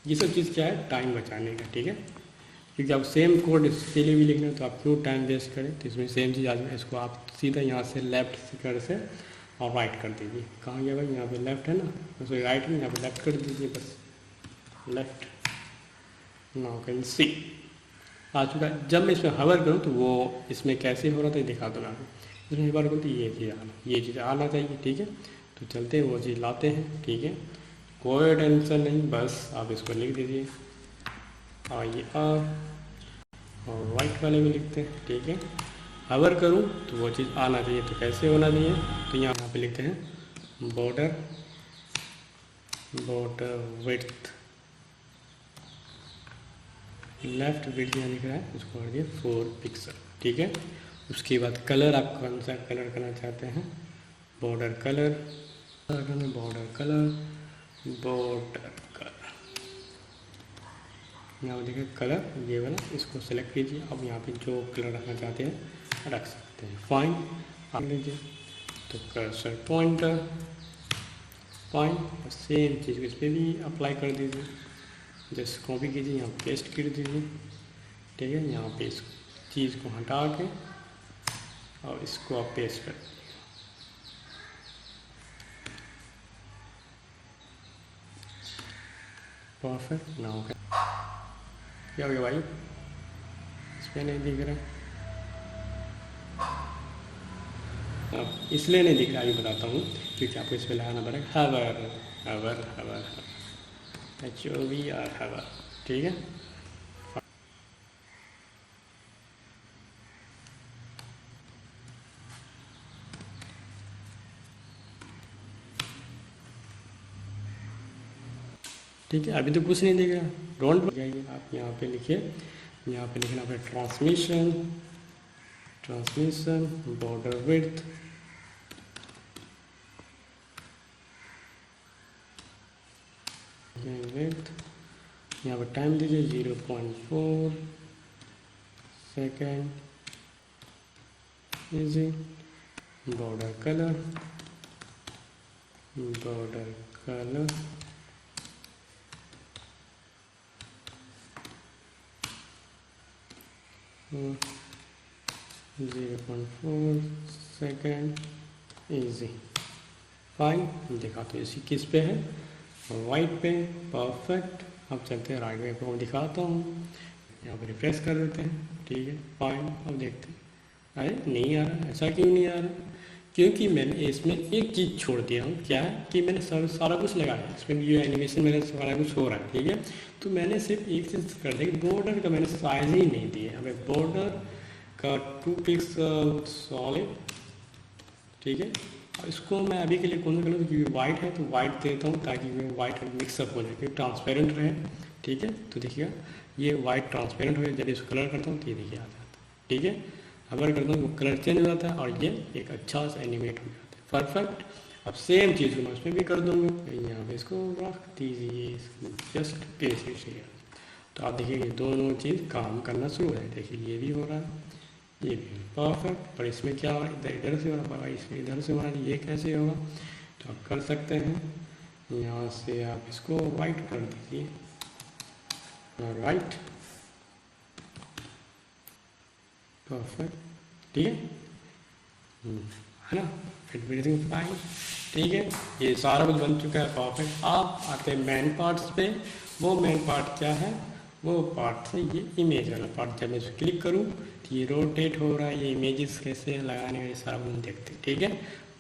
ये सब चीज़ क्या है, टाइम बचाने का। ठीक है, क्योंकि आप सेम कोड इसके लिए भी लिखना है तो आप क्यों टाइम वेस्ट करें। तो इसमें सेम चीज़ आ जाए। इसको आप सीधा यहाँ से लेफ्ट कर से और राइट कर दीजिए। कहाँ गया भाई, यहाँ पे लेफ्ट है ना, सॉरी राइट है, यहाँ पे लेफ्ट कर दीजिए, बस लेफ्ट। नाउ कैन सी आ चुका है। जब मैं इसमें हवर करूँ तो वो इसमें कैसे हो रहा था दिखा दूँगा आपको। इसमें हवर करूँ तो ये चीज़ आना चाहिए। ठीक है, तो चलते हैं वो चीज़ लाते हैं। ठीक है, कोई टेंशन नहीं, बस आप इसको लिख दीजिए और राइट वाले में लिखते हैं। ठीक है, हवर करूँ तो वो चीज़ आना चाहिए। तो कैसे होना चाहिए, तो यहाँ पे लिखते हैं बॉर्डर विड्थ, लेफ्ट विड्थ यहाँ लिख रहा है, उसको कर दिए 4 पिक्सल। ठीक है, उसके बाद कलर, आप कौन सा कलर करना चाहते हैं, बॉर्डर कलर, यहाँ देखिए कलर ये वाला, इसको सेलेक्ट कीजिए। अब यहाँ पे जो कलर रखना चाहते हैं रख सकते हैं। फाइन आ लीजिए, तो कर्सर पॉइंटर फाइन, सेम चीज़ इस पर भी अप्लाई कर दीजिए। जस्ट कॉपी कीजिए, यहाँ पेस्ट कर दीजिए। ठीक है, यहाँ पे इस चीज़ को हटा के और इसको आप पेस्ट कर दीजिए। परफेक्ट। नाउ क्या हो गया भाई, इस पर नहीं दिख रहा, अब इसलिए नहीं दिख रहा, ये बताता हूँ, क्योंकि आपको इस पर लगाना पड़ेगा हवर, HOVR हवर। ठीक है, ठीक है, अभी तो कुछ नहीं दिख रहा, डोंट जाइए, आप यहाँ पे लिखिए, यहाँ पे लिखना है ट्रांसमिशन बॉर्डर विड्थ, यहाँ पर टाइम दीजिए 0.4 सेकेंड, इजी। बॉर्डर कलर और 0.4 सेकेंड, इजी। फाइन, देखा तो इसी किस पे है, वाइट पे। परफेक्ट, अब चलते हैं राइट वे को दिखाता हूँ, यहाँ पर रिफ्रेश कर देते हैं। ठीक है, फाइन, अब देखते हैं, अरे नहीं आ रहा, ऐसा क्यों नहीं आ रहा, क्योंकि मैंने इसमें एक चीज़ छोड़ दिया हूँ, क्या है कि मैंने सारा कुछ लगाया, इसमें ये एनिमेशन मेरा सारा कुछ हो रहा है। ठीक है, तो मैंने सिर्फ एक चीज़ कर दी, बॉर्डर का मैंने साइज ही नहीं दिया, हमें बॉर्डर का 2 पिक्सल सॉलिड। ठीक है, इसको मैं अभी के लिए कौन सा कलर, क्योंकि वाइट है तो वाइट देता हूँ ताकि वो वाइट मिक्सअप हो जाए, क्योंकि ट्रांसपेरेंट रहे। ठीक है, तो देखिएगा ये वाइट ट्रांसपेरेंट हो जाए, जब इसको कलर करता हूँ तो ये देखिए आ जाता है। ठीक है, अगर करता हूँ वो कलर चेंज हो जाता है और ये एक अच्छा सा एनिमेट हो जाता है। परफेक्ट, अब सेम चीज़ को मैं उसमें भी कर दूँगा, यहाँ पे इसको रख दीजिए, जस्ट पेस्ट कीजिए, तो आप देखिए ये दोनों चीज़ काम करना शुरू हो जाए। देखिए ये भी हो रहा है, ये भी परफेक्ट। पर इसमें क्या हो रहा है, इधर से हो रहा है, इसमें इधर से हो रहा है, ये कैसे होगा, तो आप कर सकते हैं, यहाँ से आप इसको वाइट कर दीजिए, राइट, परफेक्ट। ठीक है ना, फिट फाइन। ठीक है, ये सारा कुछ बन चुका है, परफेक्ट। आप आते हैं मेन पार्ट्स पे, वो मेन पार्ट क्या है, वो पार्ट है ये इमेज वाला पार्ट। जब मैं इस क्लिक करूँ तो ये रोटेट हो रहा है, ये इमेजेस कैसे लगाने का ये सारा कुछ देखते हैं। ठीक है,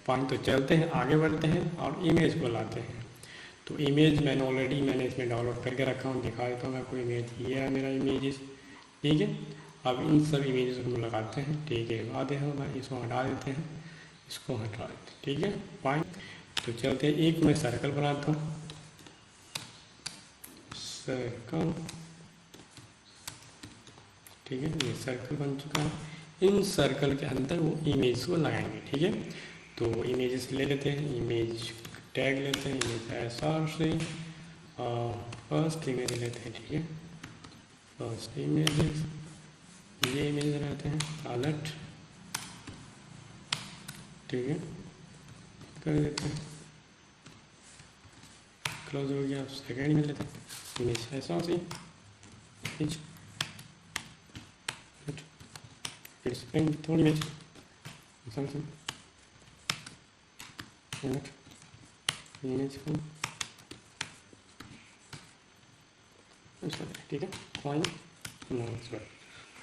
फाइन, तो चलते हैं आगे बढ़ते हैं और इमेज को लाते हैं। तो इमेज मैंने इसमें डाउनलोड करके रखा हूँ, दिखा देता हूँ मैं आपको इमेज। ये है मेरा इमेजेस, ठीक है। अब इन सब इमेजेस को हम लगाते हैं, ठीक है। बाद हम इसको हटा देते हैं, इसको हटा देते हैं, ठीक है, फाइन। तो चलते हैं, एक मैं सर्कल बनाता हूँ, सर्कल, ठीक है। ये सर्कल बन चुका है। इन सर्कल के अंदर वो इमेज को लगाएंगे, ठीक है। तो इमेजेस ले लेते हैं, इमेज टैग लेते हैं, इमेज एसआर से फर्स्ट इमेज लेते हैं, ठीक है। फर्स्ट इमेजेस, ये इमेज रहते हैं अलर्ट, ठीक है, कर देते हैं, क्लोज हो गया। सेकेंड इमेज लेते हैं, इमेज एसआर से इमेज थोड़ी इमेज इमेज ठीक है, फाइन।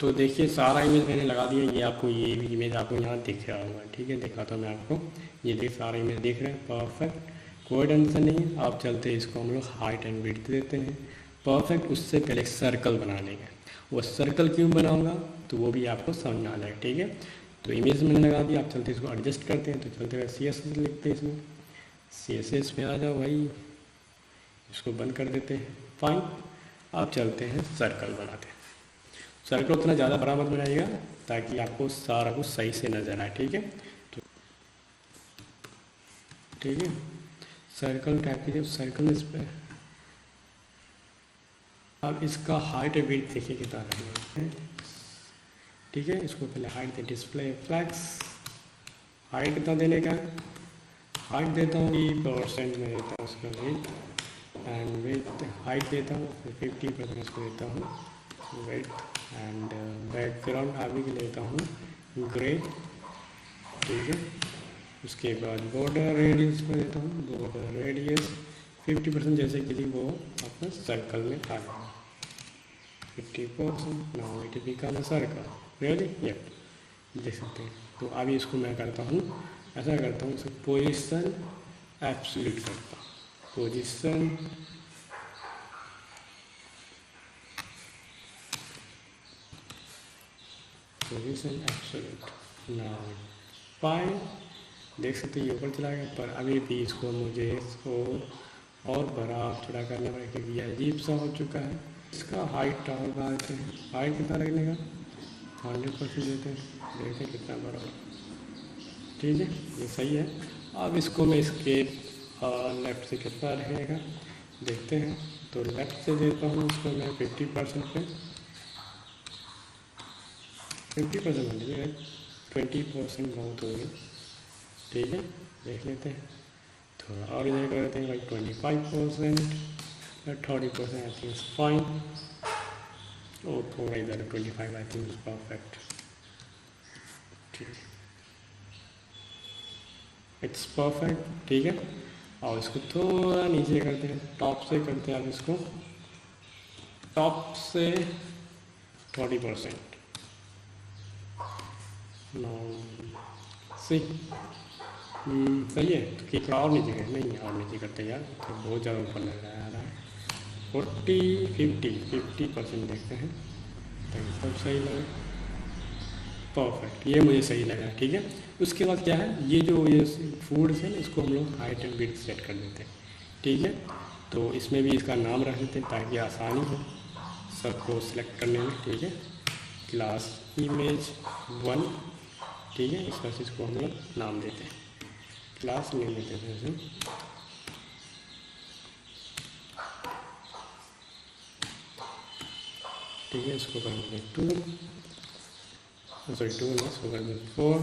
तो देखिए सारा इमेज मैंने लगा दिया। ये आपको ये भी इमेज आपको यहाँ दिख रहा होगा, ठीक है। दिखाता हूँ मैं आपको, ये देख सारा इमेज दिख रहे हैं, परफेक्ट, कोई टेंशन नहीं है। आप चलते हैं, इसको हम लोग हाइट एंड विड्थ देते हैं, परफेक्ट। उससे पहले एक सर्कल बना लेंगे, वो सर्कल क्यों बनाऊंगा तो वो भी आपको समझ में आ जाएगा, ठीक है। तो इमेज मैंने लगा दिया, आप चलते इसको एडजस्ट करते हैं। तो चलते हुए CSS लिखते हैं, इसमें CSS में आ जाओ भाई, इसको बंद कर देते हैं, फाइन। आप चलते हैं सर्कल बनाते हैं। सर्कल उतना ज़्यादा बड़ा मत बनाइएगा ताकि आपको सारा कुछ सही से नजर आए, ठीक है। तो ठीक है, सर्कल टाइप कीजिए, सर्कल इस पर। अब इसका हाइट विड्थ देखिए कितना रखना है, ठीक है। इसको पहले हाइट दे, डिस्प्ले फ्लैक्स, हाइट कितना देने का है, हाइट देता हूँ 50% में देता हूँ उसका वेट, एंड वेट हाइट देता हूँ 50% इसको देता हूँ वेट, एंड बैकग्राउंड अभी के लेता हूँ ग्रे, ठीक है। उसके बाद बॉर्डर रेडियस को देता हूँ, बॉर्डर रेडियस 50%, जैसे कि वो अपना सर्कल में आ गया 50%। Now it become a circle, really, yup, देख सकते हैं। तो अभी इसको मैं करता हूँ, ऐसा करता हूँ, पोजीशन एब्सोल्यूट करता हूँ, पोजीशन एब्सोल्यूट। नाउ फाइन, देख सकते हैं ये ऊपर चला गया, पर अभी भी इसको मुझे इसको और बड़ा थोड़ा करना पड़ेगा क्योंकि ये अजीब सा हो चुका है। इसका हाइट और बढ़ाते हैं, हाइट कितना लगने का 100% देते हैं, देखते हैं कितना बड़ा हो, ठीक है, ये सही है। अब इसको मैं इसके लेफ़्ट से कितना रहेगा देखते हैं। तो लेफ़्ट से देता हूँ इसको मैं 50% पे, 50% मान लीजिए, 20% बहुत हो गया, ठीक है। देख लेते हैं, थोड़ा और इधर कर देते हैं भाई 25%, 30% आई थिंक इज फाइन, और थोड़ा इधर 25 आई थिंक इज परफेक्ट, ठीक है, इट्स परफेक्ट, ठीक है। और इसको थोड़ा नीचे करते हैं, टॉप से करते हैं, आप इसको टॉप से 30%, नो सी, सही है। तो कि थोड़ा और नीचे कर, नहीं और नीचे करते यार, तो बहुत ज़्यादा ऊपर लग रहा है। 50% देखते हैं ताकि सब सही लगे, परफेक्ट, ये मुझे सही लगा, ठीक है। उसके बाद क्या है, ये फूड है ना, इसको हम लोग हाइट एंड विड्थ सेट कर देते हैं, ठीक है। तो इसमें भी इसका नाम रख देते हैं ताकि आसानी हो सबको सिलेक्ट करने में, ठीक है। क्लास इमेज 1, ठीक है, इस तरह से इसको हम लोग नाम देते हैं, क्लास नेम देते हैं इसे, ठीक है। इसको करेंगे 2, सॉरी 2 नहीं, इसको करेंगे 4,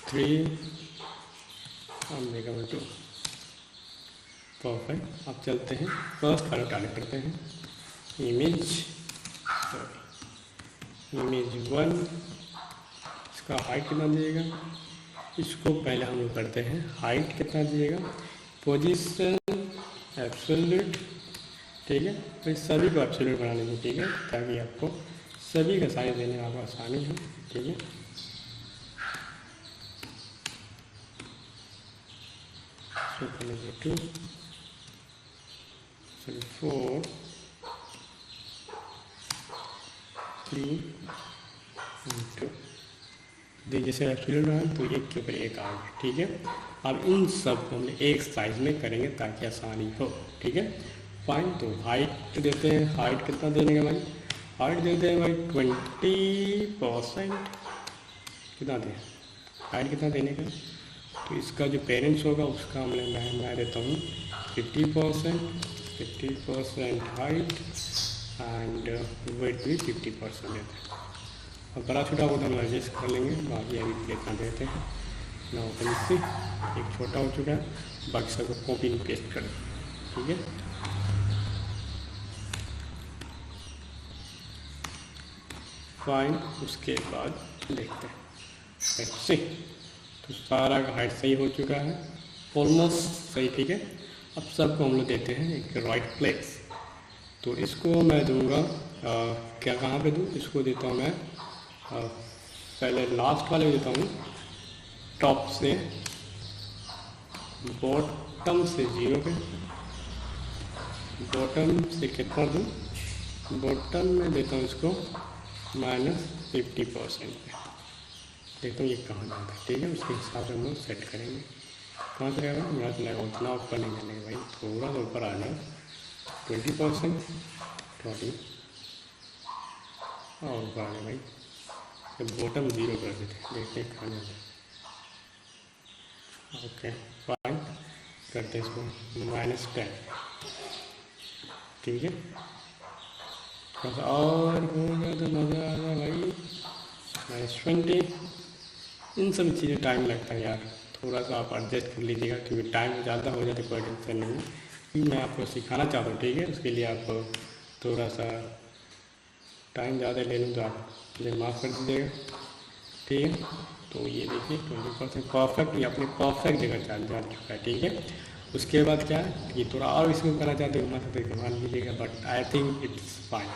3, हम देगा 2, परफेक्ट। अब चलते हैं फर्स्ट वाला टारगेट करते हैं, इमेज 1, इसका हाइट कितना दिएगा, इसको पहले हम लोग करते हैं हाइट कितना दिएगा, पोजीशन एब्सोल्यूट, ठीक है। तो सभी को एब्सोल्यूट बना लेंगे, ठीक है, ताकि आपको सभी का साइज देने में आपको आसानी हो, ठीक है। इसको कर लीजिए 2, 4 3 2 जैसे एब्सोल्यूट रहा तो एक के ऊपर एक आ गया। ठीक है, अब इन सब को हम एक साइज में करेंगे ताकि आसानी हो। ठीक है, फाइन। तो हाइट देते हैं, हाइट कितना देने का भाई? हाइट देते हैं भाई 20%। कितना दें हाइट, कितना देने का? तो इसका जो पेरेंट्स होगा उसका मैं बना देता हूँ 50% हाइट एंड वेट भी 50% देते हैं। अब बड़ा छोटा होता हम एडजस्ट कर लेंगे, बाकी अभी प्लेट कर देते हैं ना। ओपन से एक छोटा हो चुका है, बाकी सबको कॉपी एंड पेस्ट कर। ठीक है, फाइन। उसके बाद देखते हैं ऐसे, तो सारा का हाइट सही हो चुका है, ऑलमोस्ट सही। ठीक है, अब सबको हम लोग देते हैं एक राइट प्लेस। तो इसको मैं दूंगा क्या, कहाँ पे दूँ? इसको देता हूँ मैं पहले लास्ट वाले देता हूँ, टॉप से बॉटम से 0 पे। बॉटम से कितना दूँ? बॉटम में देता हूँ इसको -50% पे। देखता हूँ ये कहाँ जाता है। ठीक है, उसके हिसाब से हम लोग सेट करेंगे। कहाँ से रहेगा? मेरा तो लगा उतना ऊपर नहीं जाने भाई, थोड़ा सा ऊपर आना। 20% 20 और ऊपर आने भाई, बॉटम 0 कर देते हैं, देखते हैं कहाँ जाता है। ओके फाइन, करते हैं इसको -10। ठीक है, थोड़ा सा और होगा तो मज़ा आ रहा भाई। -20। इन सब चीज़ें टाइम लगता है यार, थोड़ा सा आप एडजस्ट कर लीजिएगा, क्योंकि टाइम ज़्यादा हो जाए तो कोई टेंशन नहीं है, क्योंकि मैं आपको सिखाना चाहता हूँ। ठीक है, उसके लिए आप थोड़ा सा टाइम ज़्यादा ले लूँ तो आप मुझे माफ़ कर दीजिएगा। ठीक है, तो ये देखिए 20% परफेक्ट, ये अपने परफेक्ट जगह जा चुका है। ठीक है, उसके बाद क्या है, ये थोड़ा और इसमें करना चाहते घुमा सकते घुमा लीजिएगा, but I think it's fine.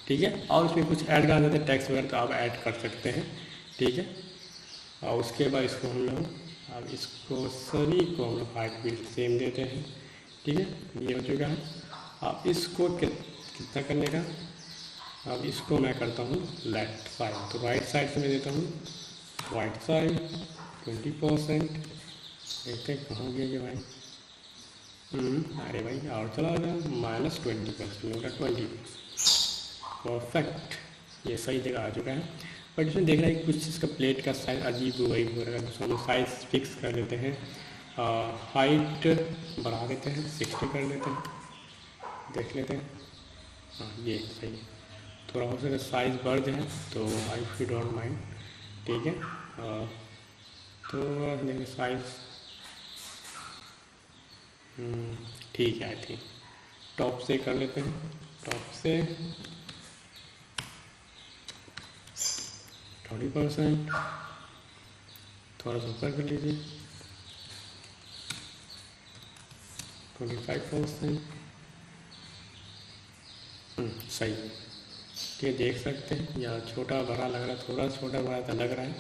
ठीक है, और इसमें कुछ ऐड करना चाहते हैं टैक्स वगैरह तो आप ऐड कर सकते हैं। ठीक है, और उसके बाद इसको हम लोग, अब इसको सभी को हम लोग हाइट भी सेम देते हैं। ठीक है, ये हो चुका है। अब इसको कितना करने का? अब इसको मैं करता हूँ लेफ्ट साइड, तो राइट साइड से मैं देता हूँ राइट साइड 20%। देखते हैं कहाँ गया ये भाई। अरे भाई और चला गया, -20% होगा 20। परफेक्ट, ये सही जगह आ चुका है। बट इसमें देख रहा है कि कुछ इसका प्लेट का साइज अजीब वही हो रहा है, तो हम साइज फिक्स कर देते हैं। हाइट बढ़ा देते हैं, 60 कर देते हैं, देख लेते हैं। हाँ ये सही है, थोड़ा हो सके साइज़ बढ़ जाए तो I if you don't mind. ठीक है, तो देखिए साइज़ ठीक है। आई थिंक टॉप से कर लेते हैं, टॉप से 20%, थोड़ा सा ऊपर कर लीजिए 25%। सही है। ये देख सकते हैं, या छोटा बड़ा लग रहा है, थोड़ा छोटा बड़ा तो लग रहा है।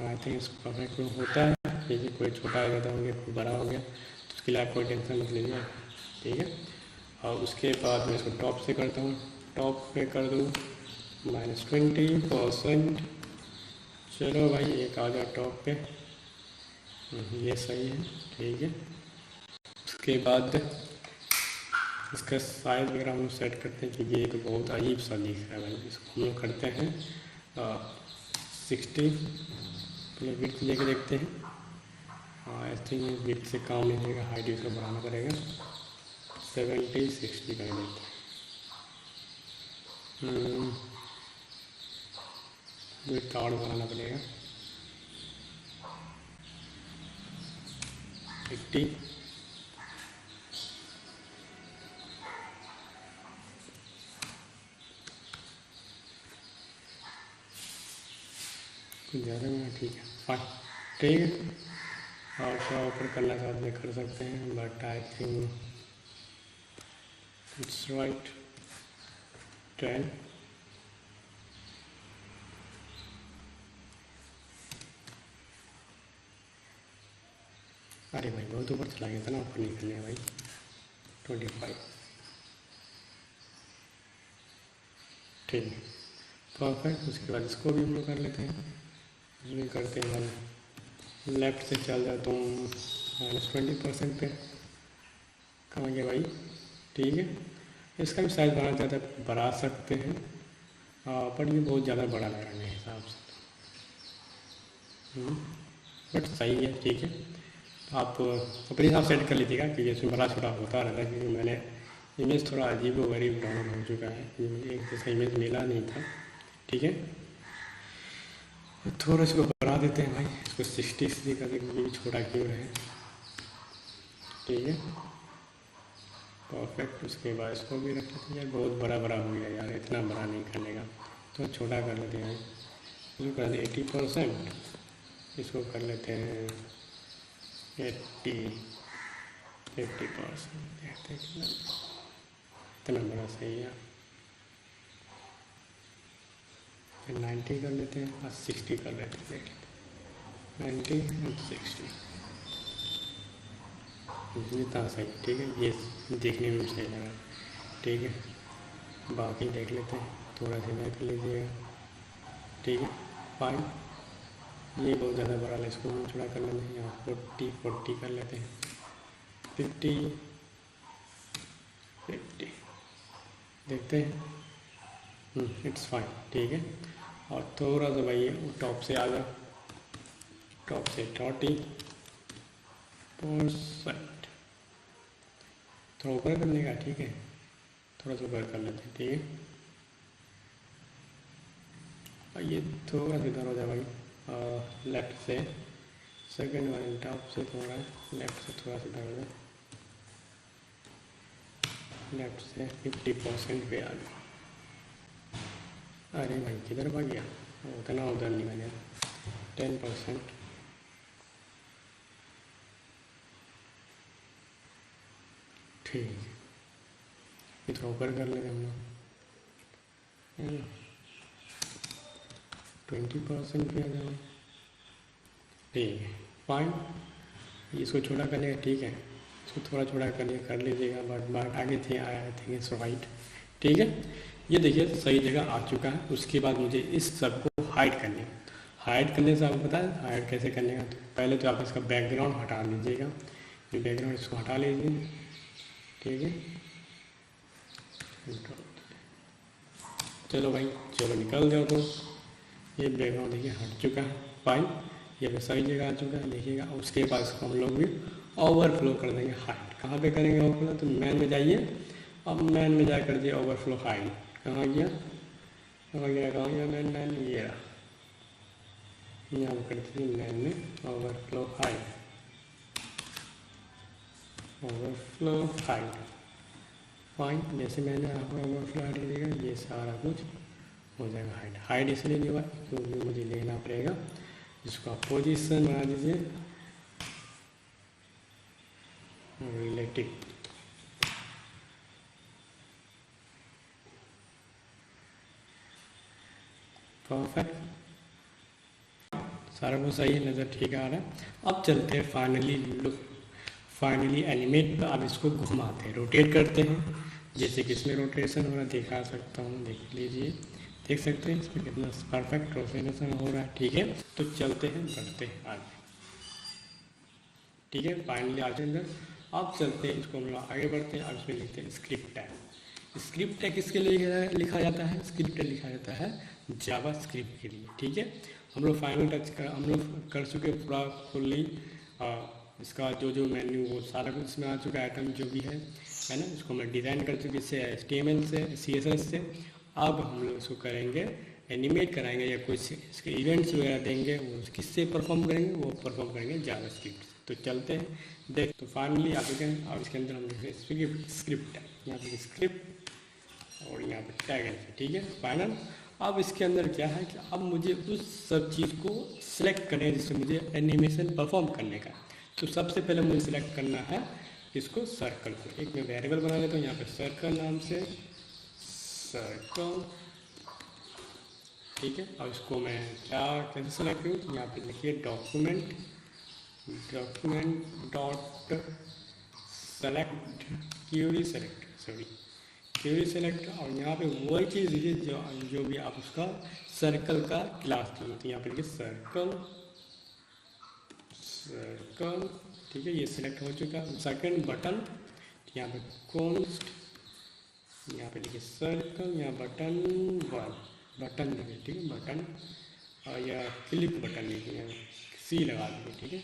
आई थिंक इसको परफेक्ट होता है, देखिए कोई छोटा ज़्यादा हो गया, कोई बड़ा हो गया, तो उसके लिए आप कोई टेंशन मत लीजिए। ठीक है, और उसके बाद मैं इसको टॉप से करता हूँ, टॉप पे कर दूँ -20%। चलो भाई एक आ गया टॉप पे, ये सही है। ठीक है, उसके बाद इसका साइज वगैरह हम सेट करते हैं, क्योंकि ये तो बहुत अजीब सा दिख रहा है भाई। इसको हम लोग करते हैं 60, पहले विड्थ लेके देखते हैं। आई थिंक विड्थ से काम नहीं देगा, हाइट इसका बढ़ाना पड़ेगा, 70 60 कर देते हैं। विड्थ और बढ़ाना पड़ेगा 50। कुछ ज़्यादा नहीं, ठीक है फाइन। ठीक है, और थोड़ा ऊपर करना चाहते कर सकते हैं, but I think it's right 10। अरे भाई बहुत ऊपर चला गया था ना, ऊपर निकल गया भाई 25। ठीक है, परफेक्ट। उसके बाद इसको भी हम लोग कर लेते हैं, इसमें करते हैं हम लेफ्ट से चल जाओ तुम -20% पे, कहाँ गया भाई, ठीक है। इसका भी साइज़ बढ़ा सकते हैं, पर ये बहुत ज़्यादा बड़ा लग रहा है मेरे हिसाब से, बट सही है, ठीक है। तो आप अपने हिसाब सेट कर लीजिएगा, क्योंकि इसमें बड़ा छोटा होता रहता है, क्योंकि मैंने इमेज थोड़ा अजीब व गरीब डाउनलोड हो चुका है, मुझे एक जैसा इमेज मिला नहीं था, ठीक है। थोड़ा इसको बढ़ा देते हैं भाई, इसको 60 कर देंगे, क्योंकि छोटा क्यों रहे, ठीक है, परफेक्ट। उसके बाद इसको भी रख लेते हैं, यार बहुत बड़ा बड़ा हो गया यार, इतना बड़ा नहीं करने का, तो छोटा कर लेते हैं, इसको कर दें 80%, इसको कर लेते हैं 50%, देखते हैं कितना बड़ा सही है, 90 कर लेते हैं और 60 कर लेते हैं, देख लेते हैं 90 और 60, इतना सही, ठीक है, ये देखने में सही लगा, ठीक है। बाकी देख लेते हैं, थोड़ा सा देख लीजिएगा, ठीक है, फाइन। ये बहुत ज़्यादा बड़ा है, इसको हम थोड़ा कर लेते हैं, यहाँ 40 कर लेते हैं, 50 देखते हैं, इट्स फाइन, ठीक है। और थोड़ा सा भाई टॉप से आ जाओ, टॉप से 40%, थोड़ा ऊपर करने का, ठीक है, थोड़ा सा ऊपर कर लेते हैं, ठीक है। और ये थोड़ा सा इधर हो जाए भाई, लेफ्ट से सेकंड वाले टॉप से थोड़ा लेफ्ट से थोड़ा सा इधर हो जाए, लेफ्ट से 50% पे आ गया, अरे भाई किधर भाग गया, उतना उधर नहीं मैंने 10%, ठीक है, ये थोड़ा ऊपर कर लेंगे हम लोग, 20% पे आ जाए, ठीक है, फाइन। इसको छोटा करने का, ठीक है, इसको थोड़ा छोटा कर लीजिएगा, बट आगे थे आई थिंक इट्स राइट, ठीक है। ये देखिए सही जगह आ चुका है। उसके बाद मुझे इस सब को हाइड करने का, हाइड करने से आपको पता है हाइड कैसे करने का, तो पहले तो आप इसका बैकग्राउंड हटा लीजिएगा, ये बैकग्राउंड इसको हटा लीजिए, ठीक है। चलो भाई, चलो निकल जाओ, तो ये बैकग्राउंड देखिए हट चुका है, फाइन, ये भी सही जगह आ चुका है, देखिएगा। उसके बाद इसको हम लोग भी ओवरफ्लो कर देंगे हाइड, कहाँ पे करेंगे ओवरफ्लो, तो मैन में जाइए, अब मैन में जा कर दिए ओवरफ्लो हाइड, कहाँ गया मैन, ये रहा, यहाँ पर कर दीजिए मैन में ओवरफ्लो हाइड, फाइन। जैसे मैंने आपको ओवरफ्लो हाइड देगा, ये सारा कुछ हो जाएगा हाइड इसलिए नहीं हुआ क्योंकि मुझे लेना पड़ेगा, इसको आप पोजीशन बना दीजिए रिलेटिव, परफेक्ट, सारा कुछ सही नज़र ठीक आ रहा है। अब चलते हैं फाइनली एनिमेट पर, अब इसको घुमाते हैं, रोटेट करते हैं, जैसे कि इसमें रोटेशन हो रहा है, दिखा सकता हूँ, देख लीजिए, देख सकते हैं इसमें कितना परफेक्ट रोटेशन हो रहा है, ठीक है। तो चलते हैं, बढ़ते हैं आगे, ठीक है, फाइनली आगे अंदर। अब चलते हैं, इसको हम लोग आगे बढ़ते हैं, अब इसमें लिखते हैं स्क्रिप्ट टैग। स्क्रिप्ट टैग किसके लिए लिखा जाता है, स्क्रिप्ट टैग लिखा जाता है जावा स्क्रिप्ट के लिए, ठीक है। हम लोग फाइनल टच हम लोग कर चुके पूरा फुल्ली, इसका जो मेन्यू वो सारा कुछ इसमें आ चुका है, आइटम जो भी है ना, इसको हम डिज़ाइन कर चुके इससे HTML से CSS से। अब हम लोग इसको करेंगे एनिमेट कराएंगे, या कुछ इसके इवेंट्स वगैरह देंगे, वो किससे परफॉर्म करेंगे, वो परफॉर्म करेंगे जावा स्क्रिप्ट से। तो चलते हैं देख, तो फाइनली आप देखें, अब इसके अंदर हम लिखेंगे स्क्रिप्ट है, यहाँ पे स्क्रिप्ट और यहाँ पे टैग है, ठीक है, फाइनल। अब इसके अंदर क्या है कि अब मुझे उस सब चीज़ को सिलेक्ट करना है जिससे मुझे एनिमेशन परफॉर्म करने का। तो सबसे पहले मुझे सिलेक्ट करना है इसको, सर्कल को। एक मैं वेरिएबल बना लेता हूँ यहाँ पे सर्कल नाम से, सर्कल, ठीक है। और इसको मैं क्या कैसे सेलेक्ट करूँ, तो यहाँ पे लिखिए document dot select query select, sorry query select, और यहाँ पे वही चीज़ दीजिए जो भी आप उसका सर्कल का क्लास दिए। तो यहाँ पे देखिए सर्कल, सर्कल, ठीक है, ये सिलेक्ट हो चुका। सेकंड बटन, यहाँ पे कॉन्स्ट, यहाँ पे लिखिए सर्कल, यहाँ बटन वन, बटन लिखिए, ठीक है, बटन, और या क्लिक बटन लिखिए, सी लगा दीजिए, ठीक है,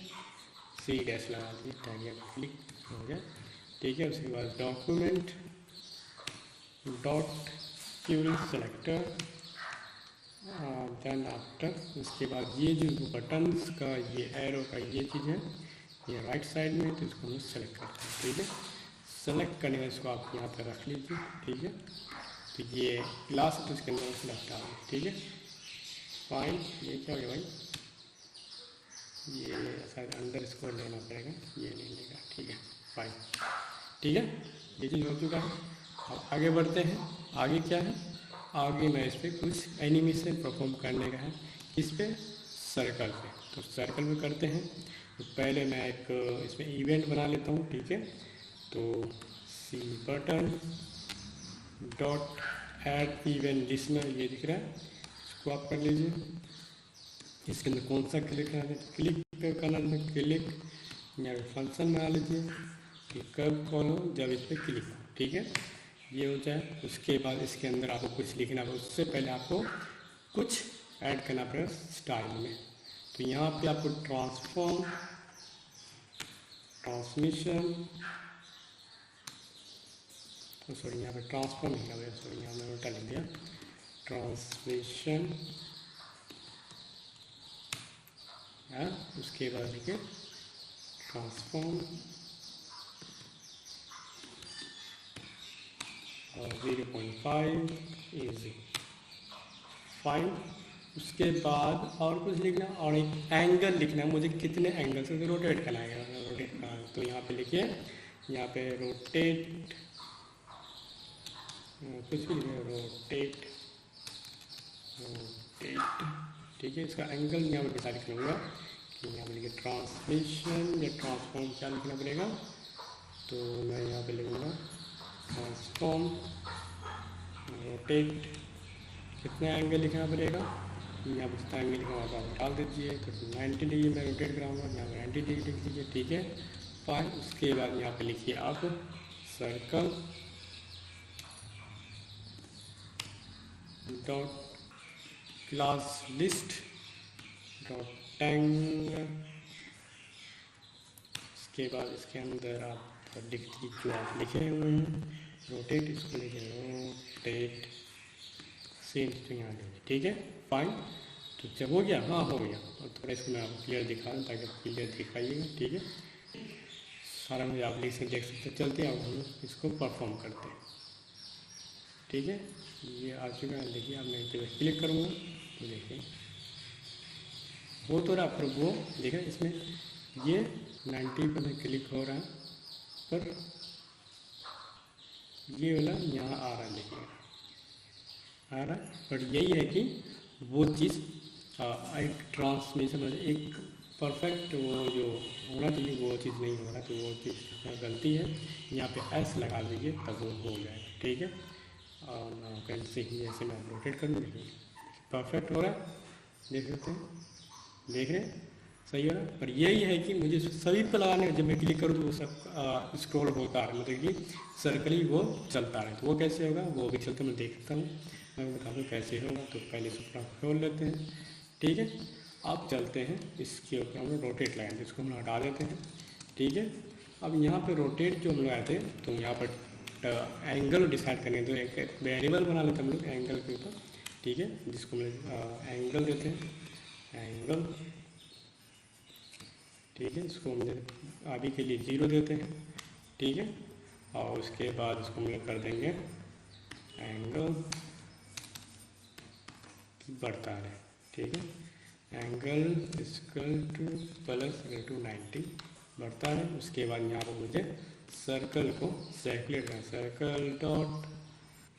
सी डैश लगा दीजिए ताकि आप क्लिक हो जाए, ठीक है। उसके बाद document dot query selector, then after, उसके बाद ये जो बटन्स का ये एरो का ये चीज़ है, ये राइट साइड में, तो इसको हम सेलेक्ट करते हैं, ठीक है। सेलेक्ट करने में इसको आप यहाँ पर रख लीजिए, ठीक है। तो ये क्लास है तो इसके अंदर सेलेक्ट आ गया, ठीक है। फाइन, ये क्या हो गया भाई, ये शायद अंडर स्कोर लेना पड़ेगा, ये नहीं लेगा, ठीक है, फाइन, ठीक है, ये चीज़ हो चुका है। अब आगे बढ़ते हैं। आगे क्या है, आगे मैं इस पर कुछ एनिमेशन परफॉर्म करने का है, इस पर सर्कल पे, तो सर्कल में करते हैं। तो पहले मैं एक इसमें इवेंट बना लेता हूँ, ठीक है। तो C button dot add event listener, ये दिख रहा है, इसको आप कर लीजिए। इसके अंदर कौन सा क्लिक करना है, क्लिक करना है, क्लिक, यहाँ पे फंक्शन बना लीजिए कि कब कॉल हो, जब इस पर क्लिक हो, ठीक है, ये हो जाए। उसके बाद इसके अंदर आपको कुछ लिखना है, उससे पहले आपको कुछ ऐड करना पड़ेगा स्टाइल में। तो यहाँ पे आपको ट्रांसफॉर्म, ट्रांसमिशन, तो सॉरी यहाँ पे ट्रांसफॉर्म लिखा हुआ है, सॉरी यहाँ मैंने उल्टा लिख दिया, ट्रांसमिशन, उसके बाद देखिए ट्रांसफॉर्म और 0.5 इजी, फाइन। उसके बाद और कुछ लिखना, और एक एंगल लिखना है मुझे, कितने एंगल से रोटेट करना है, रोटेट करना, तो यहाँ पे लिखिए, यहाँ पे रोटेट, कुछ भी लिखिए, रोटेट, रोटेट, ठीक है। इसका एंगल यहाँ पर डिसाइड करूँगा कि यहाँ पे लिखिए ट्रांसमिशन या ट्रांसफॉर्म, क्या लिखना पड़ेगा, तो मैं यहाँ पे लिखूँगा ट्रांसफॉर्म रोटेट, कितना एंगल लिखना पड़ेगा, यहाँ पर जितना एंगल लिखा होगा आप डाल दीजिए। तो 90 डिग्री मैं रोटेट कराऊँगा, यहाँ पर 90 डिग्री लिख दीजिए, ठीक है, फाइन। उसके बाद यहाँ पे लिखिए आप circle dot class list dot Tang, उसके बाद इसके अंदर आप लिख दीजिए जो आप लिखे हुए हैं, रोटेट, इसको लिखे रोटेट, सेम तो यहाँ लिखिए, ठीक है, फाइन। तो जब हो गया, हाँ हो गया, और थोड़ा इसको मैं आपको क्लियर दिखा दूँ ताकि आप क्लियर दिखाइएगा, ठीक है। सारा मुझे आप लिख से देख सकते, चलते हैं अब हम लोग इसको परफॉर्म करते हैं, ठीक है। ये आ चुका है, देखिए अब मैं इस पर क्लिक करूँगा तो देखिए हो तो रहा, पर वो देखा इसमें ये 90 पर मैं क्लिक हो रहा है, पर ये वाला यहाँ आ रहा है, देखिए आ रहा है, पर यही है कि वो चीज़ एक ट्रांसमिशन, एक परफेक्ट वो जो होना चाहिए वो चीज़ नहीं हो रहा, तो वो चीज़ गलती है। यहाँ पे एस लगा दीजिए तब वो हो जाएगा, ठीक है। और कैसे ही जैसे मैं रोटेट करूँ, देखिए परफेक्ट हो रहा है, देख सकते हैं, देख रहे हैं, सही हो रहा है। पर यही है कि मुझे सभी पर लगाने, जब मैं क्लिक करूँ तो वो सब स्क्रॉल होता है, मतलब कि सर्कल ही वो चलता है। तो वो कैसे होगा, वो भी चलते मैं देखता हूँ, मैं बता दूँ कैसे होगा। तो पहले से खोल लेते हैं, ठीक है। अब चलते हैं इसके ऊपर, हम रोटेट लगाएंगे, इसको हम हटा देते हैं, ठीक है। अब यहाँ पे रोटेट जो हम लगाए थे, तो यहाँ पर एंगल डिसाइड करने, तो एक वेरिएबल बना लेते हैं हम लोग एंगल के ऊपर, ठीक है, जिसको हम लोग एंगल देते हैं, एंगल, ठीक है। इसको हम अभी के लिए 0 देते हैं, ठीक है। और उसके बाद इसको हम लोग कर देंगे एंगल बढ़ता है, ठीक है, angle equal two plus two 90 बढ़ता है। उसके बाद यहाँ पर मुझे सर्कल को सेलेक्ट करना, सर्कल डॉट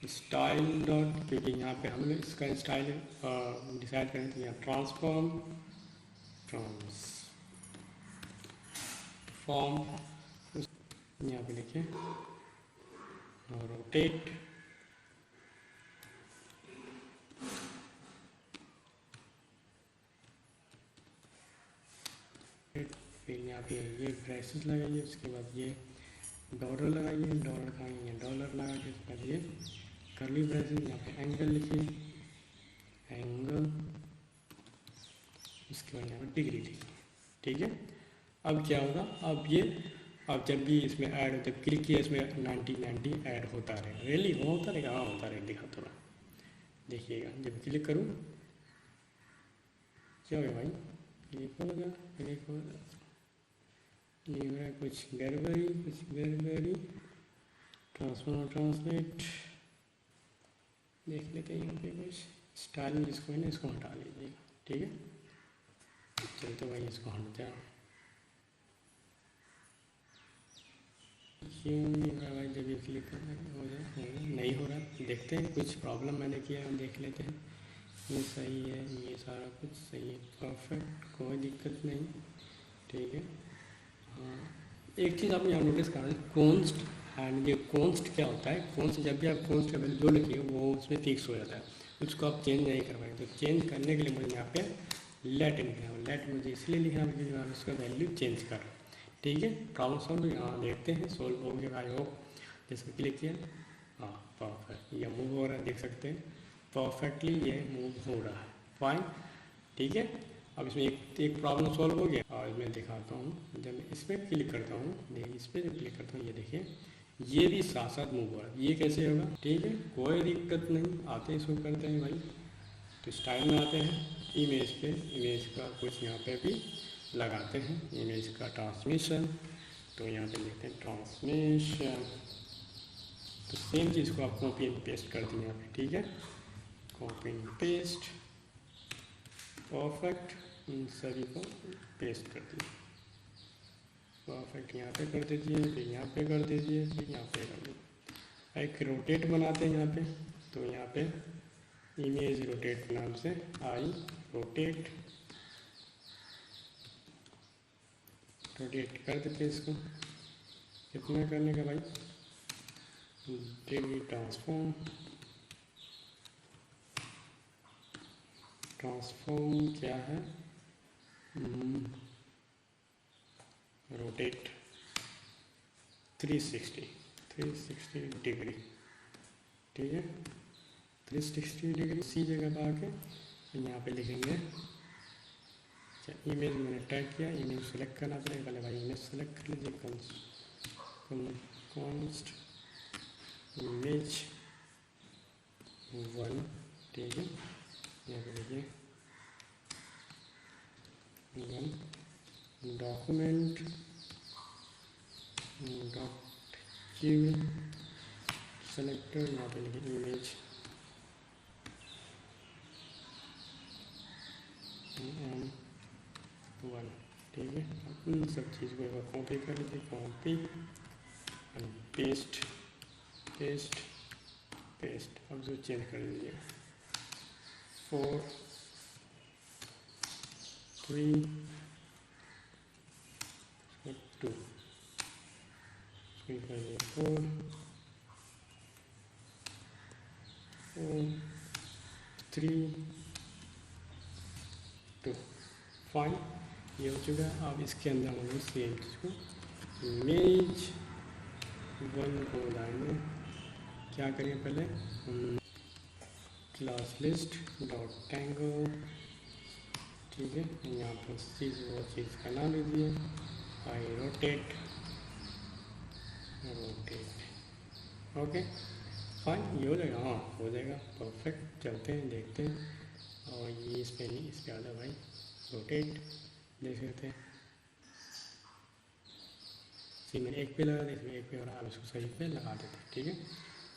स्टाइल डॉट, क्योंकि यहाँ पे हमने इसका स्टाइल डिसाइड करें, तो यहाँ ट्रांसफॉर्म, यहाँ पे लिखिए रोटेट, फिर यहाँ पे ये ब्रेसेस लगाइए, उसके बाद ये डॉलर लगाइए, डॉलर का ये डॉलर लगा के उसके बाद ये कर्ली ब्रेसेस, यहाँ पे एंगल लिखिए, एंगल, उसके बाद यहाँ पर डिग्री लिखिए। ठीक है, अब क्या होगा, अब जब भी इसमें ऐड, जब क्लिक किया इसमें 90 ऐड होता रहेगा। रियली होता रहेगा? हाँ होता रहेगा, दिखा थोड़ा देखिएगा। जब क्लिक करूँ क्या होगा भाई, क्लिक होगा, क्लिक होगा, ये हो रहा है कुछ गड़बड़ी, ट्रांसफॉर्म ट्रांसलेट देख लेते हैं। यहाँ पे कुछ स्टाइल जिसको है ना, इसको हटा लीजिएगा। ठीक है, चल तो भाई इसको हट जाओ। क्यों नहीं हो रहा भाई, जब ये क्लिक करना हो जाए, नहीं हो रहा, देखते हैं कुछ प्रॉब्लम मैंने किया है, देख लेते हैं। ये सही है, ये सारा कुछ सही है, परफेक्ट, कोई दिक्कत नहीं। ठीक है, हाँ एक चीज़ आप यहाँ नोटिस कर रहे हैं, कॉन्स्ट एंड ये कॉन्स्ट क्या होता है, कॉन्स्ट जब भी आप कॉन्स्ट का वैल्यू जो लिखिए वो उसमें फिक्स हो जाता है, उसको आप चेंज नहीं कर पाएंगे। तो चेंज करने के लिए मुझे यहाँ पे लेट लिखना है, लेट मुझे इसलिए लिखना है क्योंकि मैं उसका वैल्यू चेंज कर रहा हूँ। ठीक है, प्रॉब्लम सॉल्व यहाँ देखते हैं, सोल्व हो गया आई होप। जैसे क्लिक किया, हाँ परफेक्ट, ये मूव हो रहा है, देख सकते हैं परफेक्टली ये मूव हो रहा है, फाइन। ठीक है, अब इसमें एक प्रॉब्लम सॉल्व हो गया, और मैं दिखाता हूँ। जब मैं इस पर क्लिक करता हूँ, देखिए इस पर जब क्लिक करता हूँ, ये देखिए ये भी साथ साथ मूव हो रहा है, ये कैसे होगा। ठीक है, कोई दिक्कत नहीं, आते हैं शुरू करते हैं भाई। तो स्टाइल में आते हैं, इमेज पे, इमेज का कुछ यहाँ पे भी लगाते हैं, इमेज का ट्रांसमिशन। तो यहाँ पे लिखते हैं ट्रांसमिशन, तो सेम चीज़ को आप कॉपी एंड पेस्ट कर दें यहाँ पे। ठीक है, कॉपी एंड पेस्ट, परफेक्ट, इन सभी को पेस्ट कर दीजिए, परफेक्ट यहाँ पे कर दीजिए, फिर यहाँ पे कर दीजिए, फिर यहाँ पे कर दीजिए। एक रोटेट बनाते हैं यहाँ पे, तो यहाँ पे इमेज रोटेट नाम से आई रोटेट कर देते हैं इसको। कितना करने का भाई, डिग्री ट्रांसफॉर्म क्या है, रोटेट 360 डिग्री। ठीक है, 360 डिग्री, इसी जगह पर आके यहाँ पे लिखेंगे। अच्छा, इमेज मैंने टैग किया, इमेज सेलेक्ट करना पड़ेगा, पहले भाई इमेज सेलेक्ट कर लीजिए, कॉन्स्ट इमेज 1। ठीक है, यहाँ पे देखिए 1 डॉक्यूमेंट डॉक्यू सेलेक्टर, यहाँ पे लिखिए इमेज 1। ठीक है, इन सब चीज़ को कॉपी कर लीजिए, कॉपी एंड पेस्ट, अब जो चेंज कर लीजिए 4 3 2, कर लीजिए 4 3 2, फाइन, ये हो चुका है। अब इसके अंदर हम लोग सेम चीज़ को इमेज 1 को लाएंगे। क्या करेंगे, पहले क्लास लिस्ट डॉट टैंगो। ठीक है, यहाँ पर वो चीज़ का नाम लीजिए, आई रोटेट। ओके फाइन, ये हो जाएगा, हाँ हो जाएगा, परफेक्ट। चलते हैं, देखते हैं। और ये इस पर नहीं, इस पर आ जाओ भाई, रोटेट, देख सकते हैं। मैंने एक पे लगा, इसमें एक पे और आप इसको सही पे लगा देते हैं। ठीक है,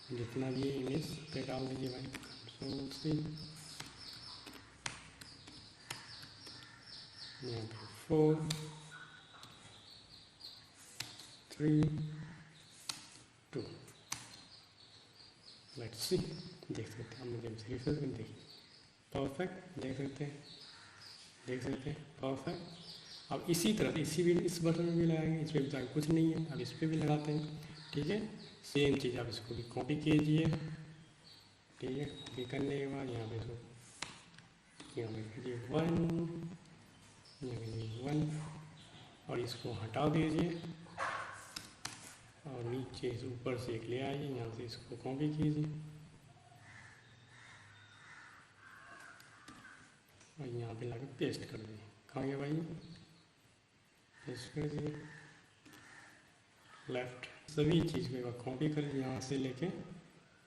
जितना भी इमेज पे डाल दीजिए भाई, कंट्रोल सी, यहाँ पे 4 3 2, लेट्स सी, देख सकते हैं हम, मुझे रिफ्रेश कर देखिए, परफेक्ट, देख सकते हैं परफेक्ट। अब इसी तरह इस बटन में भी लगाएंगे, इस पर भी कुछ नहीं है, अब इस पर भी लगाते हैं। ठीक है, सेम चीज़, आप इसको भी कॉपी कीजिए, ठीक है। कॉपी करने के बाद यहाँ पे इसको यहाँ पे कीजिए 1, यहाँ पे 1 और इसको हटा दीजिए और नीचे से ऊपर से एक ले आइए, यहाँ से इसको कॉपी कीजिए और यहाँ पे लाके पेस्ट कर दिए। कहाँ गया भाई, पेस्ट कर दिए। लेफ्ट सभी चीज़ को एक बार कॉपी कर, यहाँ से लेके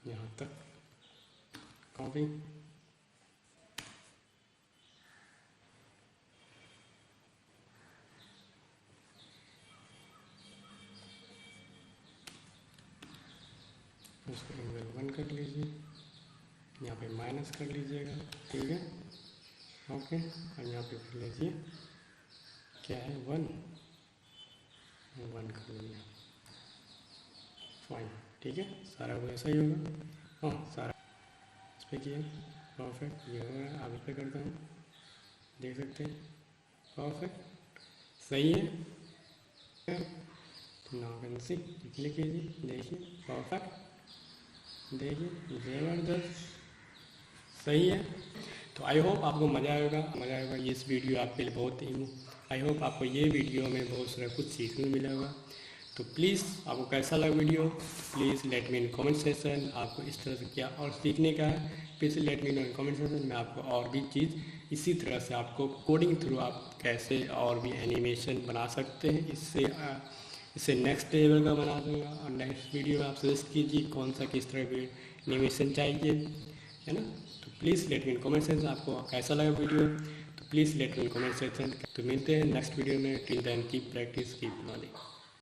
यहाँ तक कॉपी, उसको एंगल 1 कर लीजिए, यहाँ पे माइनस कर लीजिएगा, ठीक है, ओके। और यहाँ पे कर लीजिए क्या है 1 कर लीजिए, फाइन, ठीक है। सारा वो ऐसा ही होगा, हाँ सारा इस पर किया, परफेक्ट, ये हो रहा है। आगे पे करता हूँ, देख सकते हैं, परफेक्ट, सही है। नागंसी क्लिक कीजिए, देखिए परफेक्ट, देखिए ज़बरदस्त, सही है। तो आई होप आपको मज़ा आएगा। ये इस वीडियो आपके लिए बहुत ही, आई होप आपको ये वीडियो में बहुत सारा कुछ सीखने को मिला होगा। तो प्लीज़ आपको कैसा लगा video, please let me in comment section. आपको इस तरह से क्या और सीखने का है, please let me know in comment section. मैं आपको और भी चीज़ इसी तरह से आपको कोडिंग थ्रू आप कैसे और भी एनिमेशन बना सकते हैं, इससे नेक्स्ट लेवल का बना दूँगा। और नेक्स्ट वीडियो में आप सजेस्ट कीजिए कौन सा किस तरह की एनिमेशन चाहिए, है ना। तो please let me in comment section आपको कैसा लगा वीडियो, तो please let me in comment section. तो मिलते हैं नेक्स्ट वीडियो में, till then keep practice keep learning.